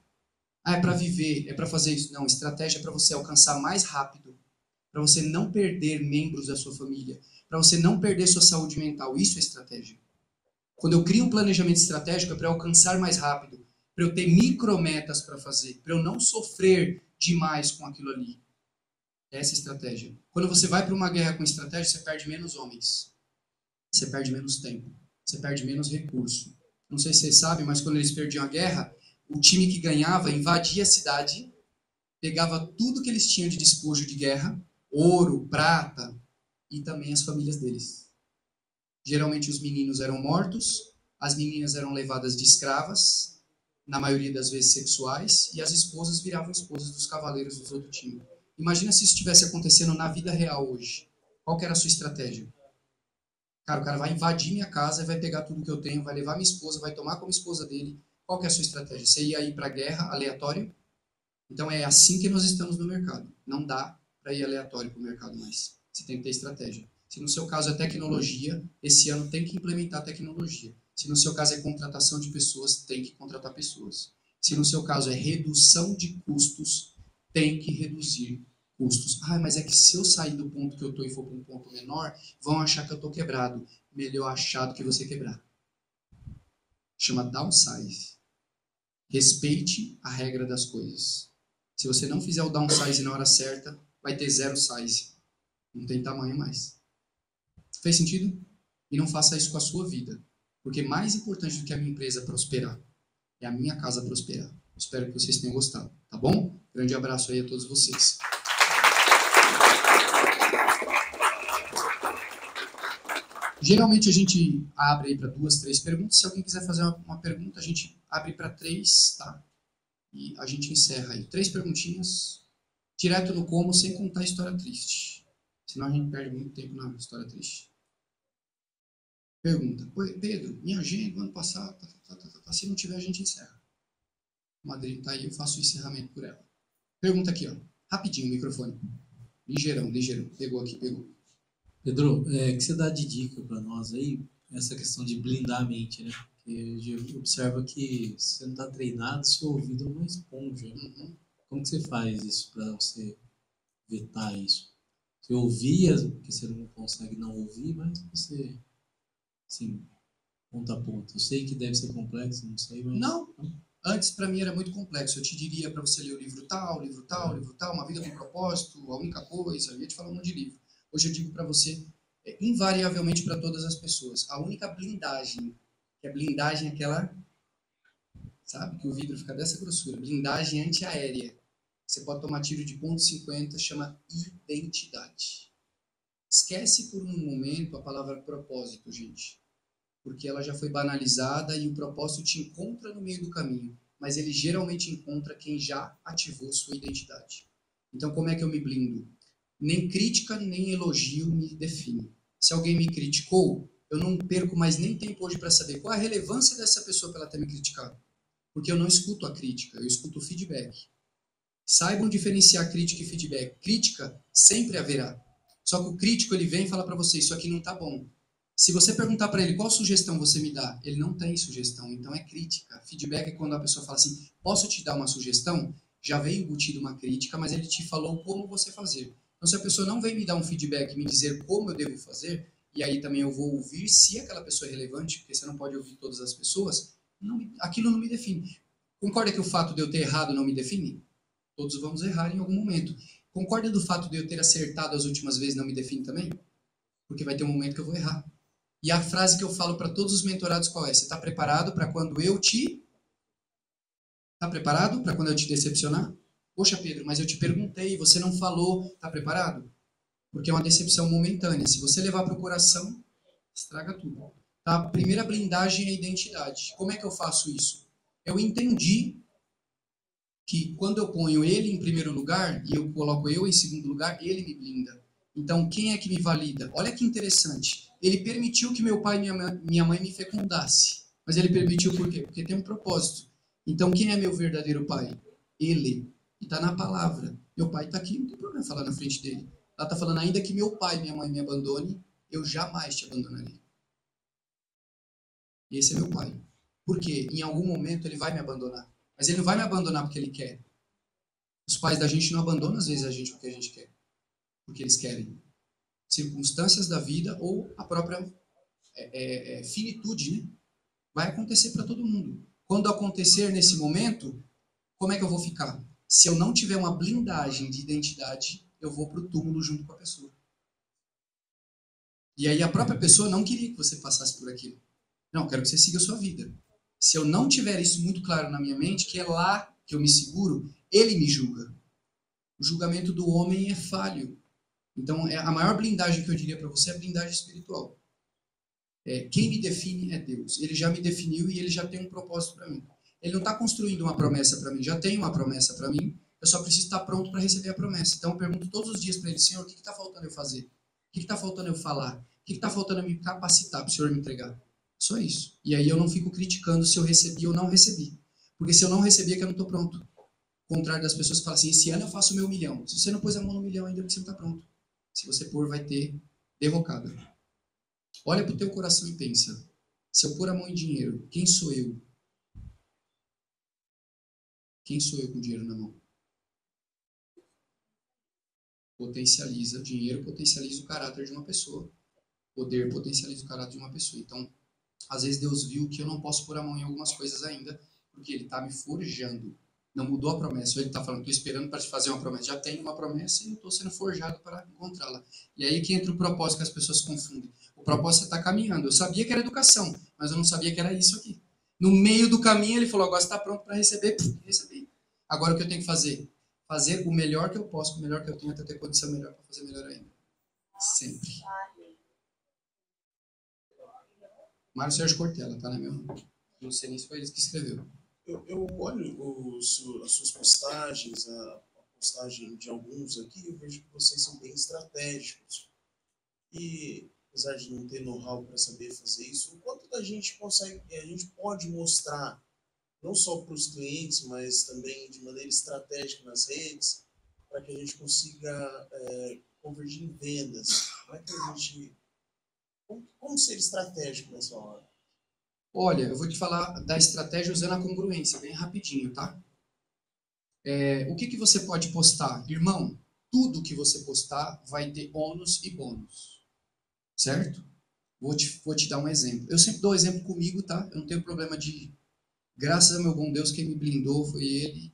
É para viver, é para fazer isso. Não, estratégia é para você alcançar mais rápido. Para você não perder membros da sua família. Para você não perder sua saúde mental. Isso é estratégia. Quando eu crio um planejamento estratégico é para alcançar mais rápido, para eu ter micrometas para fazer, para eu não sofrer demais com aquilo ali. Essa é a estratégia. Quando você vai para uma guerra com estratégia, você perde menos homens. Você perde menos tempo. Você perde menos recurso. Não sei se vocês sabem, mas quando eles perdiam a guerra, o time que ganhava invadia a cidade, pegava tudo que eles tinham de despojo de guerra, ouro, prata, e também as famílias deles. Geralmente os meninos eram mortos, as meninas eram levadas de escravas, na maioria das vezes sexuais, e as esposas viravam esposas dos cavaleiros dos outros times. Imagina se isso estivesse acontecendo na vida real hoje. Qual que era a sua estratégia? Cara, o cara vai invadir minha casa, vai pegar tudo que eu tenho, vai levar minha esposa, vai tomar como esposa dele. Qual que é a sua estratégia? Você ia ir para a guerra aleatório? Então é assim que nós estamos no mercado. Não dá para ir aleatório para o mercado mais. Você tem que ter estratégia. Se no seu caso é tecnologia, esse ano tem que implementar tecnologia. Se no seu caso é contratação de pessoas, tem que contratar pessoas. Se no seu caso é redução de custos, tem que reduzir custos. Ah, mas é que se eu sair do ponto que eu estou e for para um ponto menor, vão achar que eu estou quebrado. Melhor achar do que você quebrar. Chama downsize. Respeite a regra das coisas. Se você não fizer o downsize na hora certa, vai ter zero size. Não tem tamanho mais. Fez sentido? E não faça isso com a sua vida. Porque mais importante do que a minha empresa prosperar é a minha casa prosperar. Espero que vocês tenham gostado. Tá bom? Grande abraço aí a todos vocês. Geralmente a gente abre aí para 2, 3 perguntas. Se alguém quiser fazer uma pergunta, a gente abre para 3, tá? E a gente encerra aí. 3 perguntinhas, direto no como, sem contar a história triste. Senão a gente perde muito tempo na história triste. Pergunta. Pedro, minha agenda, ano passado, se não tiver, a gente encerra. Madrid tá aí, eu faço o encerramento por ela. Pergunta aqui, ó. Rapidinho o microfone. Ligeirão. Pegou aqui, pegou. Pedro, que você dá de dica para nós aí, essa questão de blindar a mente, né? Porque a gente observa que você não está treinado, seu ouvido é uma esponja. Uhum. Como que você faz isso para você vetar isso? Você ouvia, porque você não consegue não ouvir, mas você, assim, ponto a ponto. Eu sei que deve ser complexo, não sei, mas... Não. Antes, para mim, era muito complexo. Eu te diria para você ler o livro tal, Uma Vida com Propósito, A Única Coisa, eu ia te falar um monte de livro. Hoje eu digo para você, invariavelmente para todas as pessoas, a única blindagem, que é blindagem aquela, sabe, que o vidro fica dessa grossura, blindagem antiaérea. Você pode tomar tiro de .50, chama identidade. Esquece por um momento a palavra propósito, gente. Porque ela já foi banalizada e o propósito te encontra no meio do caminho. Mas ele geralmente encontra quem já ativou sua identidade. Então, como é que eu me blindo? Nem crítica, nem elogio me define. Se alguém me criticou, eu não perco mais nem tempo hoje para saber qual a relevância dessa pessoa para ela ter me criticado. Porque eu não escuto a crítica, eu escuto o feedback. Saibam diferenciar crítica e feedback. Crítica sempre haverá. Só que o crítico ele vem e fala para você, isso aqui não está bom. Se você perguntar para ele qual sugestão você me dá, ele não tem sugestão, então é crítica. Feedback é quando a pessoa fala assim, posso te dar uma sugestão? Já veio embutido uma crítica, mas ele te falou como você fazer. Então, se a pessoa não vem me dar um feedback e me dizer como eu devo fazer, e aí também eu vou ouvir se aquela pessoa é relevante, porque você não pode ouvir todas as pessoas, aquilo não me define. Concorda que o fato de eu ter errado não me define? Todos vamos errar em algum momento. Concorda do fato de eu ter acertado as últimas vezes não me define também? Porque vai ter um momento que eu vou errar. E a frase que eu falo para todos os mentorados qual é? Você está preparado para quando eu te... Está preparado para quando eu te decepcionar? Poxa, Pedro, mas eu te perguntei, você não falou. Está preparado? Porque é uma decepção momentânea. Se você levar para o coração, estraga tudo. Tá? A primeira blindagem é a identidade. Como é que eu faço isso? Eu entendi que quando eu ponho ele em primeiro lugar e eu coloco eu em segundo lugar, ele me blinda. Então, quem é que me valida? Olha que interessante. Ele permitiu que meu pai e minha mãe me fecundasse. Mas ele permitiu por quê? Porque tem um propósito. Então, quem é meu verdadeiro pai? Ele. E está na palavra. Meu pai está aqui, não tem problema falar na frente dele. Ela está falando, ainda que meu pai e minha mãe me abandone, eu jamais te abandonarei. E esse é meu pai. Por quê? Em algum momento ele vai me abandonar. Mas ele não vai me abandonar porque ele quer. Os pais da gente não abandonam às vezes a gente porque a gente quer. Porque eles querem. Circunstâncias da vida ou a própria finitude, né? Vai acontecer para todo mundo. Quando acontecer nesse momento, como é que eu vou ficar? Se eu não tiver uma blindagem de identidade, eu vou para o túmulo junto com a pessoa. E aí a própria pessoa não queria que você passasse por aquilo. Não, quero que você siga a sua vida. Se eu não tiver isso muito claro na minha mente, que é lá que eu me seguro, ele me julga. O julgamento do homem é falho. Então, a maior blindagem que eu diria para você é a blindagem espiritual. Quem me define é Deus. Ele já me definiu e ele já tem um propósito para mim. Ele não está construindo uma promessa para mim, já tem uma promessa para mim, eu só preciso estar pronto para receber a promessa. Então eu pergunto todos os dias para ele, Senhor, o que está faltando eu fazer? O que está faltando eu falar? O que está faltando eu me capacitar para o Senhor me entregar? Só isso. E aí eu não fico criticando se eu recebi ou não recebi. Porque se eu não recebi é que eu não estou pronto. Ao contrário das pessoas que falam assim, esse ano eu faço o meu 1 milhão. Se você não pôs a mão no 1 milhão ainda, é porque você não está pronto. Se você pôr, vai ter derrocada. Olha para o teu coração e pensa, se eu pôr a mão em dinheiro, quem sou eu? Quem sou eu com dinheiro na mão? Potencializa, dinheiro potencializa o caráter de uma pessoa. Poder potencializa o caráter de uma pessoa. Então, às vezes Deus viu que eu não posso pôr a mão em algumas coisas ainda, porque Ele está me forjando. Não mudou a promessa. Ou Ele está falando, estou esperando para te fazer uma promessa. Já tenho uma promessa e eu estou sendo forjado para encontrá-la. E aí que entra o propósito que as pessoas confundem. O propósito é estar caminhando. Eu sabia que era educação, mas eu não sabia que era isso aqui. No meio do caminho, Ele falou, agora você está pronto para receber. Recebi. Agora o que eu tenho que fazer? Fazer o melhor que eu posso, com o melhor que eu tenho, até ter condição melhor para fazer melhor ainda. Sempre. Mário Sérgio Cortella, tá, né, meu? Não sei nem se foi ele que escreveu. Eu olho as suas postagens, a postagem de alguns aqui, eu vejo que vocês são bem estratégicos. E, apesar de não ter know-how para saber fazer isso, o quanto a gente pode mostrar, não só para os clientes, mas também de maneira estratégica nas redes, para que a gente consiga convergir em vendas. Como é que a gente... Como ser estratégico nessa hora? Olha, eu vou te falar da estratégia usando a congruência, bem rapidinho, tá? O que você pode postar? Irmão, tudo que você postar vai ter ônus e bônus. Certo? Vou te dar um exemplo. Eu sempre dou exemplo comigo, tá? Eu não tenho problema de... Graças ao meu bom Deus, quem me blindou foi Ele.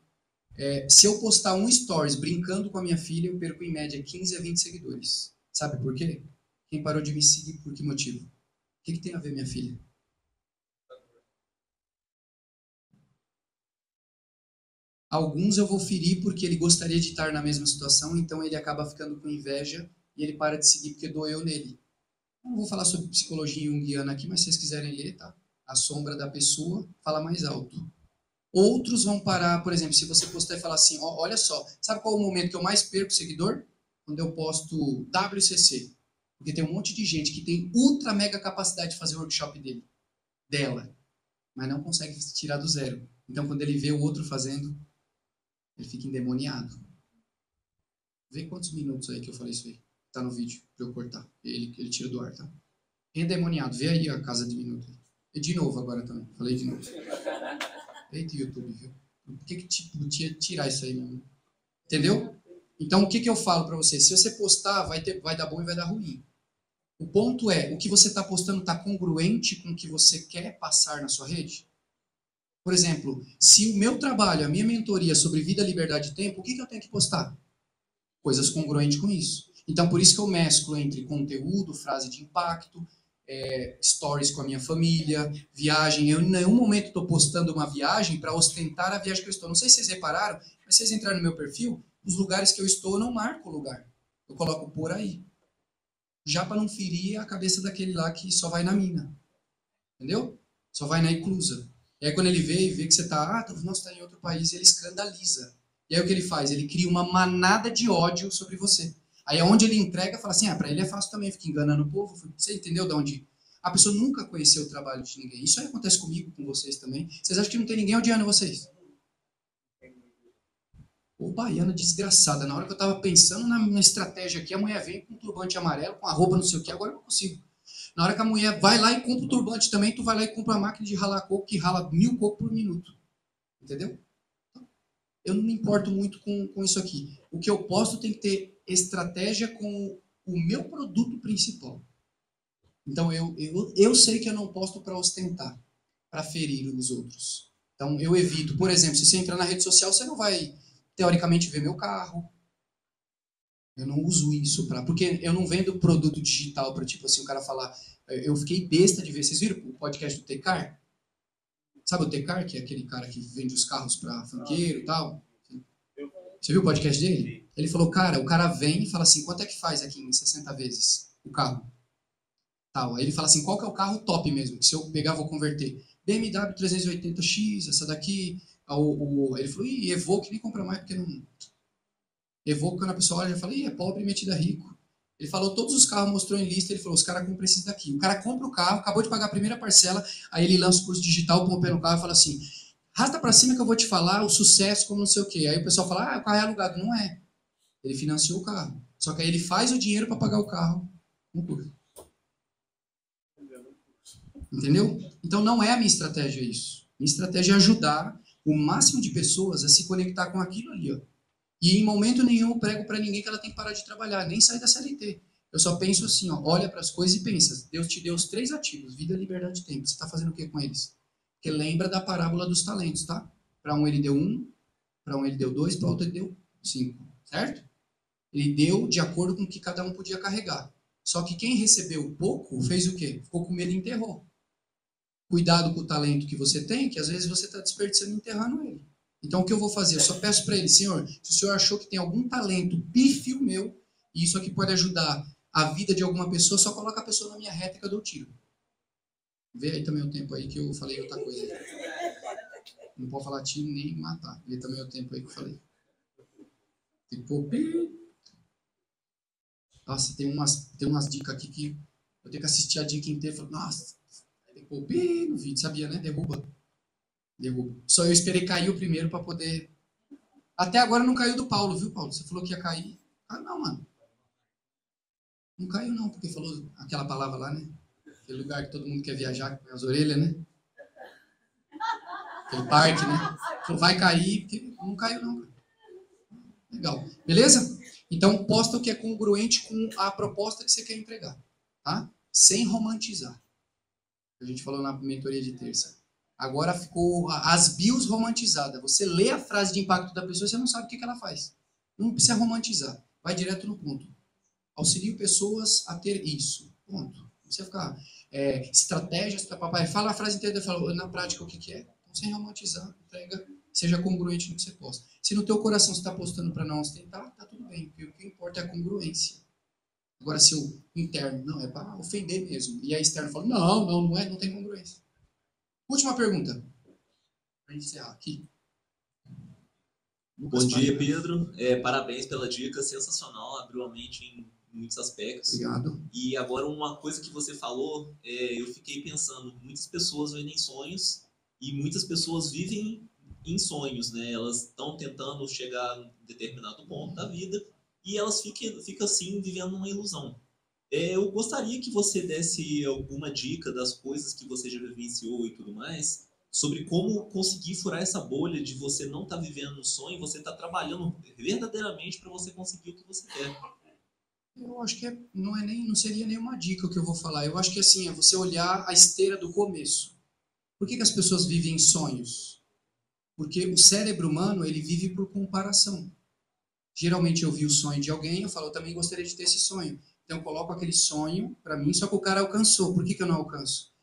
Se eu postar um stories brincando com a minha filha, eu perco em média 15 a 20 seguidores. Sabe por quê? Quem parou de me seguir, por que motivo? O que tem a ver minha filha? Alguns eu vou ferir porque ele gostaria de estar na mesma situação, então ele acaba ficando com inveja e ele para de seguir porque doeu nele. Eu não vou falar sobre psicologia junguiana aqui, mas se vocês quiserem ler, tá? A sombra da pessoa fala mais alto. Outros vão parar, por exemplo, se você postar e falar assim, olha só, sabe qual é o momento que eu mais perco seguidor? Quando eu posto WCC. Porque tem um monte de gente que tem ultra mega capacidade de fazer o workshop dela, mas não consegue tirar do zero. Então, quando ele vê o outro fazendo, ele fica endemoniado. Vê quantos minutos aí que eu falei isso aí. Tá no vídeo, pra eu cortar. Ele tira do ar, tá? Endemoniado. Vê aí a casa de minuto. E de novo agora também. Falei de novo. Eita, YouTube, viu? Por que tirar isso aí mesmo? Entendeu? Então, o que eu falo para você? Se você postar, vai dar bom e vai dar ruim. O ponto é, o que você está postando está congruente com o que você quer passar na sua rede? Por exemplo, se o meu trabalho, a minha mentoria é sobre vida, liberdade e tempo, o que eu tenho que postar? Coisas congruentes com isso. Então, por isso que eu mesclo entre conteúdo, frase de impacto, stories com a minha família, viagem. Eu em nenhum momento estou postando uma viagem para ostentar a viagem que eu estou. Não sei se vocês repararam, mas se vocês entrarem no meu perfil, os lugares que eu estou, eu não marco o lugar. Eu coloco por aí. Já para não ferir a cabeça daquele lá que só vai na mina. Entendeu? Só vai na inclusa. E aí quando ele vê que você está, nossa, está em outro país, ele escandaliza. E aí o que ele faz? Ele cria uma manada de ódio sobre você. Aí onde ele entrega, fala assim, para ele é fácil também, fica enganando o povo. Você entendeu de onde? A pessoa nunca conheceu o trabalho de ninguém. Isso aí acontece comigo, com vocês também. Vocês acham que não tem ninguém odiando vocês? Ô, baiana desgraçada. Na hora que eu tava pensando na estratégia aqui, a mulher vem com um turbante amarelo, com a roupa não sei o que, agora eu não consigo. Na hora que a mulher vai lá e compra o turbante também, tu vai lá e compra a máquina de ralar coco, que rala 1000 cocos por minuto. Entendeu? Eu não me importo muito com isso aqui. O que eu posto tem que ter estratégia com o meu produto principal. Então, eu sei que eu não posto para ostentar, para ferir os outros. Então, eu evito. Por exemplo, se você entrar na rede social, você não vai, teoricamente, ver meu carro. Eu não uso isso para... Porque eu não vendo produto digital para, tipo assim, o cara falar... Eu fiquei besta de ver... Vocês viram o podcast do Tecar? Sabe o Tecar, que é aquele cara que vende os carros para funkeiro e tal? Você viu o podcast dele? Ele falou, cara, o cara vem e fala assim, quanto é que faz aqui em 60 vezes o carro? Tal. Aí ele fala assim, qual que é o carro top mesmo? Que se eu pegar, vou converter. BMW 380X, essa daqui... Ele falou, Evoque, nem compra mais, porque não... Evoque, quando a pessoa olha, já fala, é pobre metido a rico. Ele falou, todos os carros, mostrou em lista, ele falou, os caras compram esses daqui. O cara compra o carro, acabou de pagar a primeira parcela, aí ele lança o curso digital, põe o pé no carro e fala assim, arrasta pra cima que eu vou te falar o sucesso como não sei o quê. Aí o pessoal fala, o carro é alugado. Não é. Ele financiou o carro. Só que aí ele faz o dinheiro para pagar o carro Um curso. Entendeu? Então não é a minha estratégia isso. Minha estratégia é ajudar o máximo de pessoas a se conectar com aquilo ali, ó. E em momento nenhum eu prego para ninguém que ela tem que parar de trabalhar, nem sair da CLT. Eu só penso assim, ó, olha para as coisas e pensa, Deus te deu os 3 ativos, vida, liberdade e tempo. Você está fazendo o que com eles? Porque lembra da parábola dos talentos, tá? Para um ele deu 1, para um ele deu 2, para outro ele deu 5, certo? Ele deu de acordo com o que cada um podia carregar. Só que quem recebeu pouco fez o quê? Ficou com medo e enterrou. Cuidado com o talento que você tem, que às vezes você está desperdiçando e enterrando ele. Então, o que eu vou fazer? Eu só peço para ele, Senhor, se o Senhor achou que tem algum talento pífio meu, e isso aqui pode ajudar a vida de alguma pessoa, só coloca a pessoa na minha reta que eu dou tiro. Vê aí também o tempo aí que eu falei outra coisa. Não pode falar tiro nem matar. Vê também o tempo aí que eu falei. Tipo, nossa, tem umas dicas aqui que eu tenho que assistir a dica inteira e falar, nossa, tipo, no vídeo, sabia, né? Derruba. Só eu esperei cair o primeiro para poder... Até agora não caiu do Paulo, viu, Paulo? Você falou que ia cair. Ah, não, mano. Não caiu não, porque falou aquela palavra lá, né? Aquele lugar que todo mundo quer viajar com as orelhas, né? Aquele parque, né? Falou, vai cair, porque não caiu não, cara. Legal. Beleza? Então, posta o que é congruente com a proposta que você quer entregar, tá? Sem romantizar. A gente falou na mentoria de terça. Agora ficou as bios romantizadas. Você lê a frase de impacto da pessoa e você não sabe o que ela faz. Não precisa romantizar. Vai direto no ponto. Auxilio pessoas a ter isso. Ponto. Não precisa ficar estratégias para papai. Fala a frase inteira e fala na prática o que é. Então, sem romantizar, entrega, seja congruente no que você posta. Se no teu coração você está postando para não ostentar, tá tudo bem. Porque o que importa é a congruência. Agora, se o interno, não, é para ofender mesmo. E a externo fala, não é, não tem congruência. Última pergunta. Para encerrar aqui. Bom dia, Pedro. Parabéns pela dica, sensacional. Abriu a mente em muitos aspectos. Obrigado. E agora uma coisa que você falou, eu fiquei pensando, muitas pessoas vendem sonhos e muitas pessoas vivem em sonhos, né? Elas estão tentando chegar a um determinado ponto da vida e elas ficam assim, vivendo uma ilusão. Eu gostaria que você desse alguma dica das coisas que você já vivenciou e tudo mais, sobre como conseguir furar essa bolha de você não estar vivendo um sonho, você está trabalhando verdadeiramente para você conseguir o que você quer. Eu acho que não seria nenhuma dica o que eu vou falar. Eu acho que assim, é você olhar a esteira do começo. Por que as pessoas vivem em sonhos? Porque o cérebro humano, ele vive por comparação. Geralmente eu vi o sonho de alguém, eu falo, eu também gostaria de ter esse sonho. Então eu coloco aquele sonho para mim, só que o cara alcançou. Por que eu não alcanço?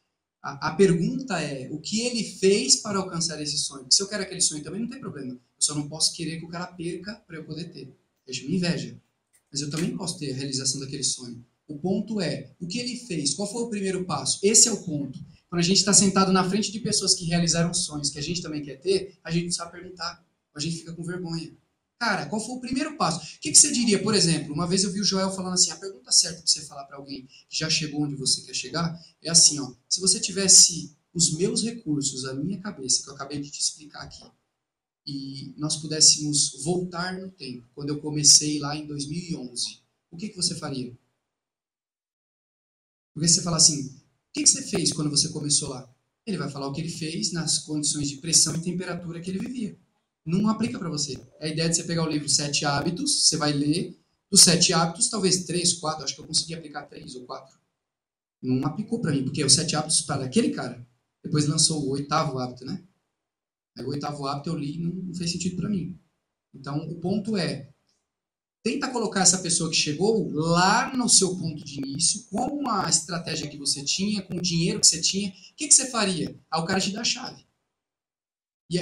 A pergunta é, o que ele fez para alcançar esse sonho? Porque se eu quero aquele sonho também, não tem problema. Eu só não posso querer que o cara perca para eu poder ter. Deixa-me inveja. Mas eu também posso ter a realização daquele sonho. O ponto é, o que ele fez? Qual foi o primeiro passo? Esse é o ponto. Quando a gente está sentado na frente de pessoas que realizaram sonhos que a gente também quer ter, a gente não sabe perguntar. A gente fica com vergonha. Cara, qual foi o primeiro passo? O que você diria, por exemplo, uma vez eu vi o Joel falando assim, a pergunta certa para você falar para alguém que já chegou onde você quer chegar é assim, ó, se você tivesse os meus recursos, a minha cabeça, que eu acabei de te explicar aqui, e nós pudéssemos voltar no tempo, quando eu comecei lá em 2011, o que você faria? Porque você fala assim, o que você fez quando você começou lá? Ele vai falar o que ele fez nas condições de pressão e temperatura que ele vivia. Não aplica para você. É a ideia de você pegar o livro 7 Hábitos, você vai ler, dos 7 hábitos, talvez 3, 4, acho que eu consegui aplicar 3 ou 4. Não aplicou para mim, porque os 7 hábitos para aquele cara. Depois lançou o 8º hábito, né? Aí o 8º hábito eu li e não fez sentido para mim. Então, o ponto é, tenta colocar essa pessoa que chegou lá no seu ponto de início, com a estratégia que você tinha, com o dinheiro que você tinha, o que você faria? Aí o cara te dá a chave.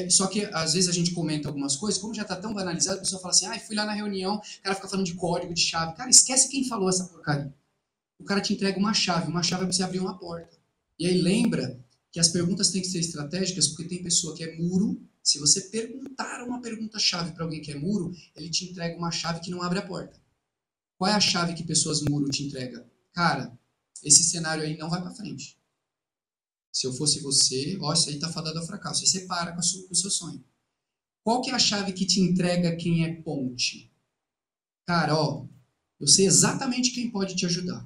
Só que, às vezes, a gente comenta algumas coisas, como já está tão banalizado, a pessoa fala assim, fui lá na reunião, o cara fica falando de código, de chave. Cara, esquece quem falou essa porcaria. O cara te entrega uma chave é para você abrir uma porta. E aí lembra que as perguntas têm que ser estratégicas, porque tem pessoa que é muro. Se você perguntar uma pergunta-chave para alguém que é muro, ele te entrega uma chave que não abre a porta. Qual é a chave que pessoas muro te entregam? Cara, esse cenário aí não vai para frente. Se eu fosse você, isso aí tá fadado ao fracasso. Aí você para com o seu sonho. Qual que é a chave que te entrega quem é ponte? Cara, eu sei exatamente quem pode te ajudar.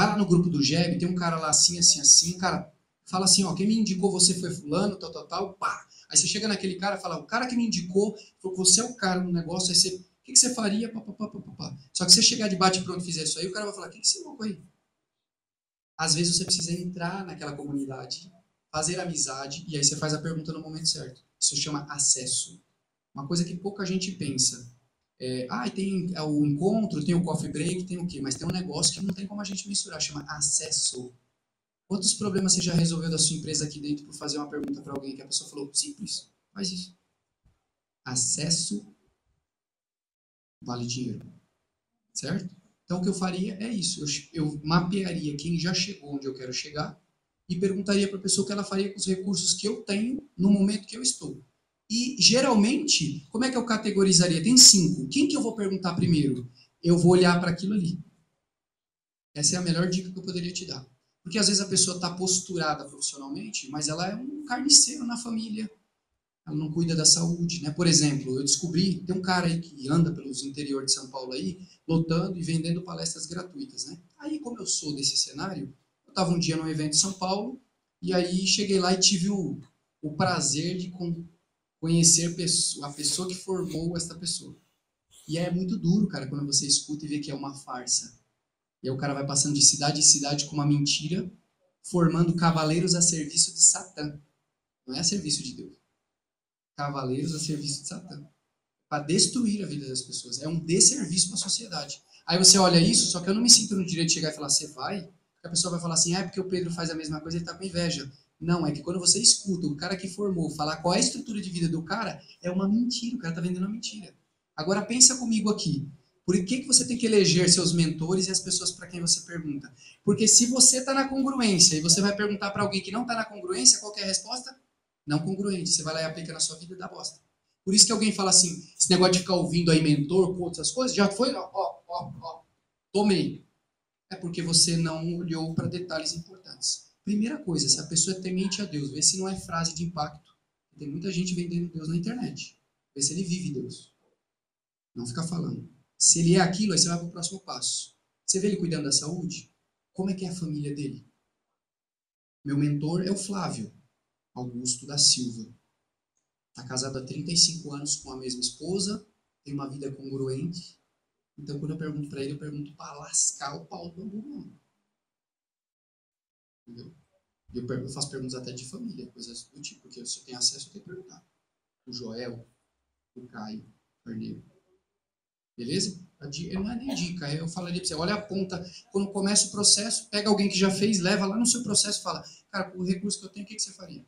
Vai lá no grupo do Jeb, tem um cara lá assim, assim, assim, cara, fala assim, ó, quem me indicou você foi fulano, tal, tal, tal, pá. Aí você chega naquele cara e fala, o cara que me indicou, falou que você é o cara no negócio, aí você, o que você faria? Pá, pá, pá, pá, pá. Só que você chegar de bate pronto e fizer isso aí, o cara vai falar, o que você é louco aí? Às vezes você precisa entrar naquela comunidade, fazer amizade, e aí você faz a pergunta no momento certo. Isso chama acesso. Uma coisa que pouca gente pensa. Tem o encontro, tem o coffee break, tem o quê? Mas tem um negócio que não tem como a gente mensurar, chama acesso. Quantos problemas você já resolveu da sua empresa aqui dentro por fazer uma pergunta para alguém que a pessoa falou, simples, faz isso. Acesso vale dinheiro. Certo? Então o que eu faria é isso. Eu mapearia quem já chegou onde eu quero chegar e perguntaria para a pessoa o que ela faria com os recursos que eu tenho no momento que eu estou. E, geralmente, como é que eu categorizaria? Tem 5. Quem que eu vou perguntar primeiro? Eu vou olhar para aquilo ali. Essa é a melhor dica que eu poderia te dar. Porque, às vezes, a pessoa está posturada profissionalmente, mas ela é um carniceiro na família. Ela não cuida da saúde, né? Por exemplo, eu descobri, tem um cara aí que anda pelos interior de São Paulo aí, lotando e vendendo palestras gratuitas, né? Aí, como eu sou desse cenário, eu estava um dia num evento em São Paulo, e aí cheguei lá e tive o prazer de conhecer a pessoa que formou essa pessoa. E é muito duro, cara, quando você escuta e vê que é uma farsa. E aí o cara vai passando de cidade em cidade com uma mentira, formando cavaleiros a serviço de Satã. Não é a serviço de Deus. Cavaleiros a serviço de Satã. Para destruir a vida das pessoas. É um desserviço para a sociedade. Aí você olha isso, só que eu não me sinto no direito de chegar e falar, você vai? Porque a pessoa vai falar assim, porque o Pedro faz a mesma coisa e ele está com inveja. Não, é que quando você escuta o cara que formou falar qual é a estrutura de vida do cara, é uma mentira, o cara está vendendo uma mentira. Agora pensa comigo aqui, por que você tem que eleger seus mentores e as pessoas para quem você pergunta? Porque se você está na congruência e você vai perguntar para alguém que não está na congruência, qual que é a resposta? Não congruente, você vai lá e aplica na sua vida e dá bosta. Por isso que alguém fala assim, esse negócio de ficar ouvindo aí mentor, coach, essas coisas, já foi, tomei. É porque você não olhou para detalhes importantes. Primeira coisa, se a pessoa é temente a Deus, vê se não é frase de impacto. Tem muita gente vendendo Deus na internet. Vê se ele vive Deus. Não fica falando. Se ele é aquilo, aí você vai para o próximo passo. Você vê ele cuidando da saúde? Como é que é a família dele? Meu mentor é o Flávio Augusto da Silva. Está casado há 35 anos com a mesma esposa, tem uma vida congruente. Então, quando eu pergunto para ele, eu pergunto para lascar o pau do mundo. Entendeu? Eu faço perguntas até de família, coisas do tipo, porque se eu tenho acesso, eu tenho que perguntar. O Joel, o Caio, o Carneiro. Beleza? Não é nem dica, eu falaria para você, olha a ponta, quando começa o processo, pega alguém que já fez, leva lá no seu processo e fala, cara, com o recurso que eu tenho, o que você faria?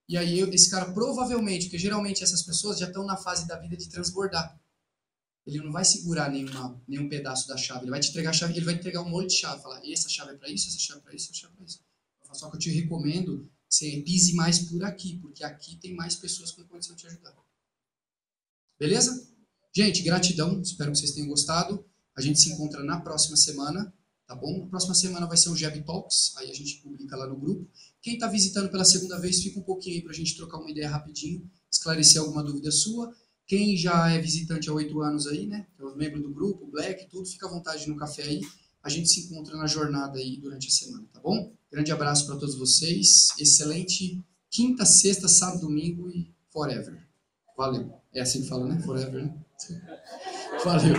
E aí esse cara provavelmente, porque geralmente essas pessoas já estão na fase da vida de transbordar. Ele não vai segurar nenhum pedaço da chave, ele vai te entregar a chave, ele vai te entregar um molho de chave, falar, essa chave é para isso, essa chave é para isso, essa chave é para isso. Só que eu te recomendo que você pise mais por aqui, porque aqui tem mais pessoas com condição de te ajudar. Beleza? Gente, gratidão, espero que vocês tenham gostado. A gente se encontra na próxima semana, tá bom? Na próxima semana vai ser o Jeb Talks, aí a gente publica lá no grupo. Quem está visitando pela segunda vez, fica um pouquinho aí para a gente trocar uma ideia rapidinho, esclarecer alguma dúvida sua. Quem já é visitante há 8 anos aí, né? Que é o membro do grupo, Black, tudo, fica à vontade no café aí. A gente se encontra na jornada aí durante a semana, tá bom? Grande abraço para todos vocês. Excelente quinta, sexta, sábado, domingo e forever. Valeu. É assim que fala, né? Forever, né? Valeu.